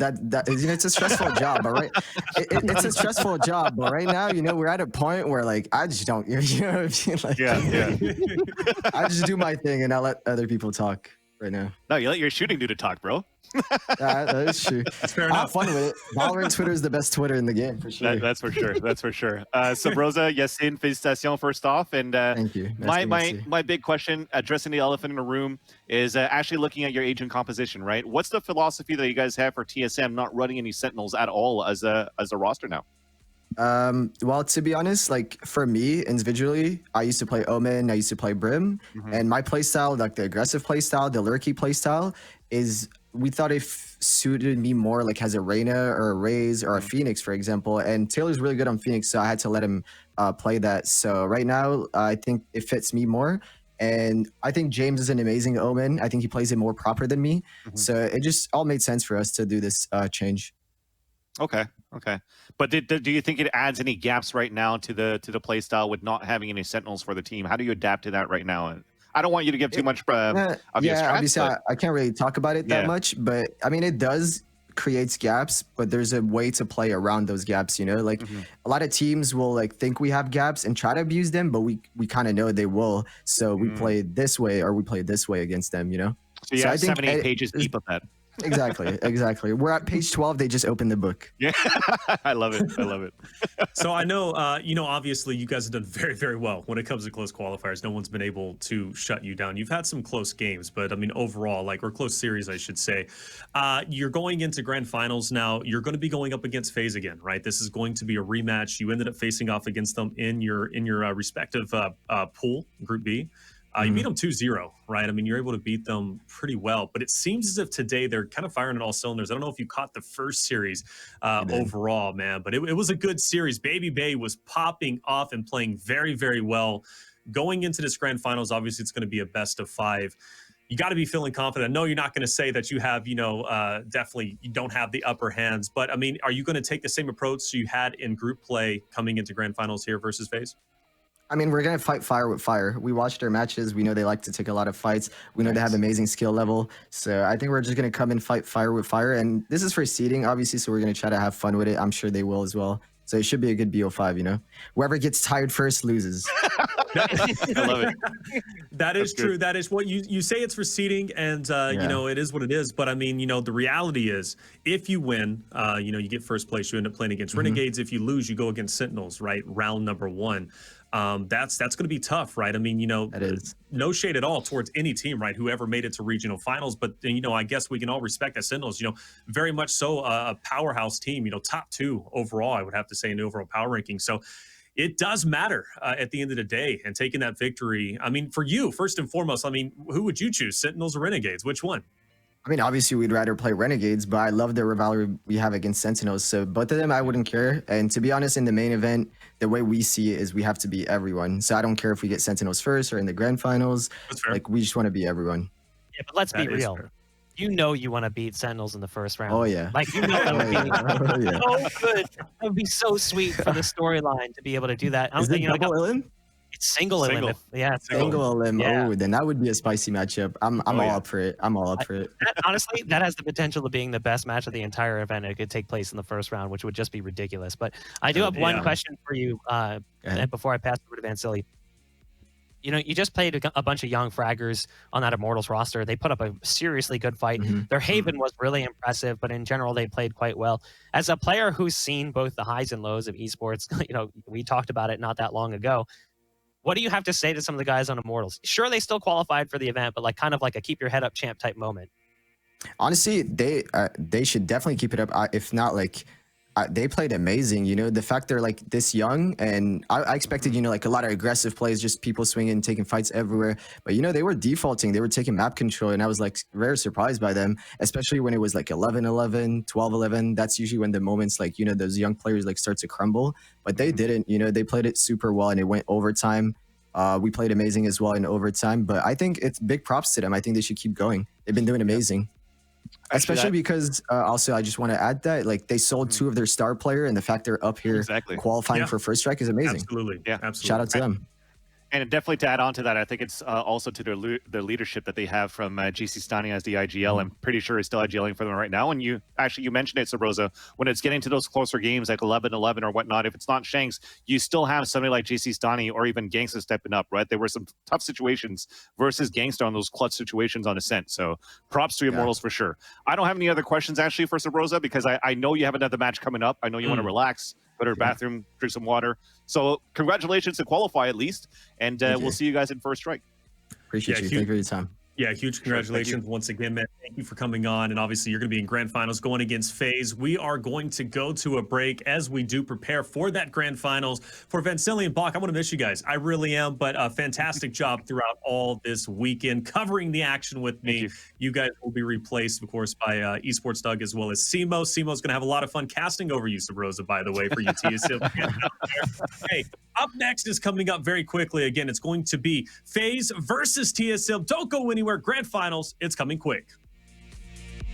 you know, it's a stressful job, but it's a stressful job, but right now, you know, we're at a point where like I just don't, you know what I mean? Like, I just do my thing and I let other people talk. right now. No, you let your shooting dude to talk, bro. That is true. That's fair I have enough. fun with it. Valorant Twitter is the best Twitter in the game for sure. That's for sure. That's for sure. Sabrosa, Yasin, félicitations first off. And Thank you. my big question, addressing the elephant in the room, is actually looking at your agent composition, right? What's the philosophy that you guys have for TSM not running any Sentinels at all as a roster now? Well, to be honest, like for me individually, I used to play Omen, I used to play Brim, and my playstyle, like the aggressive playstyle, the lurky playstyle, is we thought it suited me more like as a Reyna or a Raze or a Phoenix, for example. And Taylor's really good on Phoenix, so I had to let him play that. So right now, I think it fits me more. And I think James is an amazing Omen. I think he plays it more proper than me. So it just all made sense for us to do this change. Okay. But do you think it adds any gaps right now to the play style with not having any Sentinels for the team? How do you adapt to that right now? I don't want you to give too much of your strats, obviously but... I can't really talk about it that much, but I mean it does creates gaps, but there's a way to play around those gaps, you know? Like a lot of teams will like think we have gaps and try to abuse them, but we kind of know they will. So we play this way or we play this way against them, you know? So you have 7-8 pages deep of that. Exactly. We're at page 12. They just opened the book. Yeah, I love it. So I know, obviously you guys have done very, very well when it comes to close qualifiers. No one's been able to shut you down. You've had some close games, but I mean, overall, or close series, I should say. You're going into grand finals now. You're going to be going up against FaZe again, right? This is going to be a rematch. You ended up facing off against them in your respective pool, Group B. You beat them 2-0, right? I mean, you're able to beat them pretty well, but it seems as if today they're kind of firing on all cylinders. I don't know if you caught the first series overall, man, but it was a good series. Baby Bay was popping off and playing very, very well. Going into this grand finals, obviously it's going to be a best of 5. You got to be feeling confident. I know you're not going to say that you have, definitely you don't have the upper hands, but I mean, are you going to take the same approach you had in group play coming into grand finals here versus FaZe? I mean, we're going to fight fire with fire. We watched their matches. We know they like to take a lot of fights. We know they have amazing skill level. So I think we're just going to come and fight fire with fire. And this is for seeding, obviously, so we're going to try to have fun with it. I'm sure they will as well. So it should be a good BO5, you know? Whoever gets tired first loses. I love it. That is true. That is what you say it's for seeding, and it is what it is. But I mean, the reality is, if you win, you get first place. You end up playing against Renegades. If you lose, you go against Sentinels, right? Round number 1. That's going to be tough, right? I mean, that is no shade at all towards any team, right? Whoever made it to regional finals, but I guess we can all respect that Sentinels, very much so a powerhouse team, top 2 overall, I would have to say in the overall power ranking. So it does matter at the end of the day, and taking that victory. I mean, for you, first and foremost, I mean, who would you choose, Sentinels or Renegades? Which one? I mean, obviously, we'd rather play Renegades, but I love the rivalry we have against Sentinels. So both of them, I wouldn't care. And to be honest, in the main event, the way we see it is we have to beat everyone. So I don't care if we get Sentinels first or in the grand finals. Like, we just want to beat everyone. Yeah, but let's be real. You want to beat Sentinels in the first round. Oh, yeah. Like, that would be so good. That would be so sweet for the storyline to be able to do that. Is it double elim? It's single elim. Single elim. Yeah. Oh, then that would be a spicy matchup. I'm all up for it. I'm all up for it. Honestly, that has the potential of being the best match of the entire event. It could take place in the first round, which would just be ridiculous. But I do have one question for you before I pass over to Vansili. You just played a bunch of young fraggers on that Immortals roster. They put up a seriously good fight. Their Haven was really impressive, but in general, they played quite well. As a player who's seen both the highs and lows of esports, we talked about it not that long ago. What do you have to say to some of the guys on Immortals? Sure, they still qualified for the event, but kind of like a keep your head up champ type moment. Honestly, they should definitely keep it up. If not, they played amazing. The fact they're this young, and I expected a lot of aggressive plays, just people swinging, taking fights everywhere. But they were defaulting, they were taking map control, and I was very surprised by them, especially when it was 11-11, 12-11. That's usually when the moments those young players start to crumble. But they didn't. They played it super well, and it went overtime. We played amazing as well in overtime. But I think it's big props to them. I think they should keep going. They've been doing amazing. Especially because also I just want to add that they sold 2 of their star player, and the fact they're up here qualifying for first strike is amazing. Absolutely. Yeah. Absolutely. Shout out to them. And definitely to add on to that, I think it's also to the leadership that they have from GC Stani as the IGL. I'm pretty sure he's still IGLing for them right now. And you mentioned it, Sabrosa, when it's getting to those closer games like 11-11 or whatnot, if it's not Shanks, you still have somebody like GC Stani or even Gangsta stepping up, right? There were some tough situations versus Gangsta on those clutch situations on Ascent. So props to Immortals for sure. I don't have any other questions actually for Sabrosa because I know you have another match coming up. I know you want to relax, go to the bathroom, drink some water. So congratulations to qualify at least. And we'll see you guys in First Strike. Appreciate you. Thank you for your time. Yeah, huge congratulations once again, man. Thank you for coming on. And obviously, you're going to be in grand finals going against FaZe. We are going to go to a break as we do prepare for that grand finals. For Vansili and Bach, I want to miss you guys. I really am. But a fantastic job throughout all this weekend covering the action with me. You guys will be replaced, of course, by Esports Doug as well as Simo. Simo's going to have a lot of fun casting over you, Sabrosa, by the way, for you TSM. Hey, up next is coming up very quickly. Again, it's going to be FaZe versus TSM. Don't go anywhere. Grand finals, it's coming quick.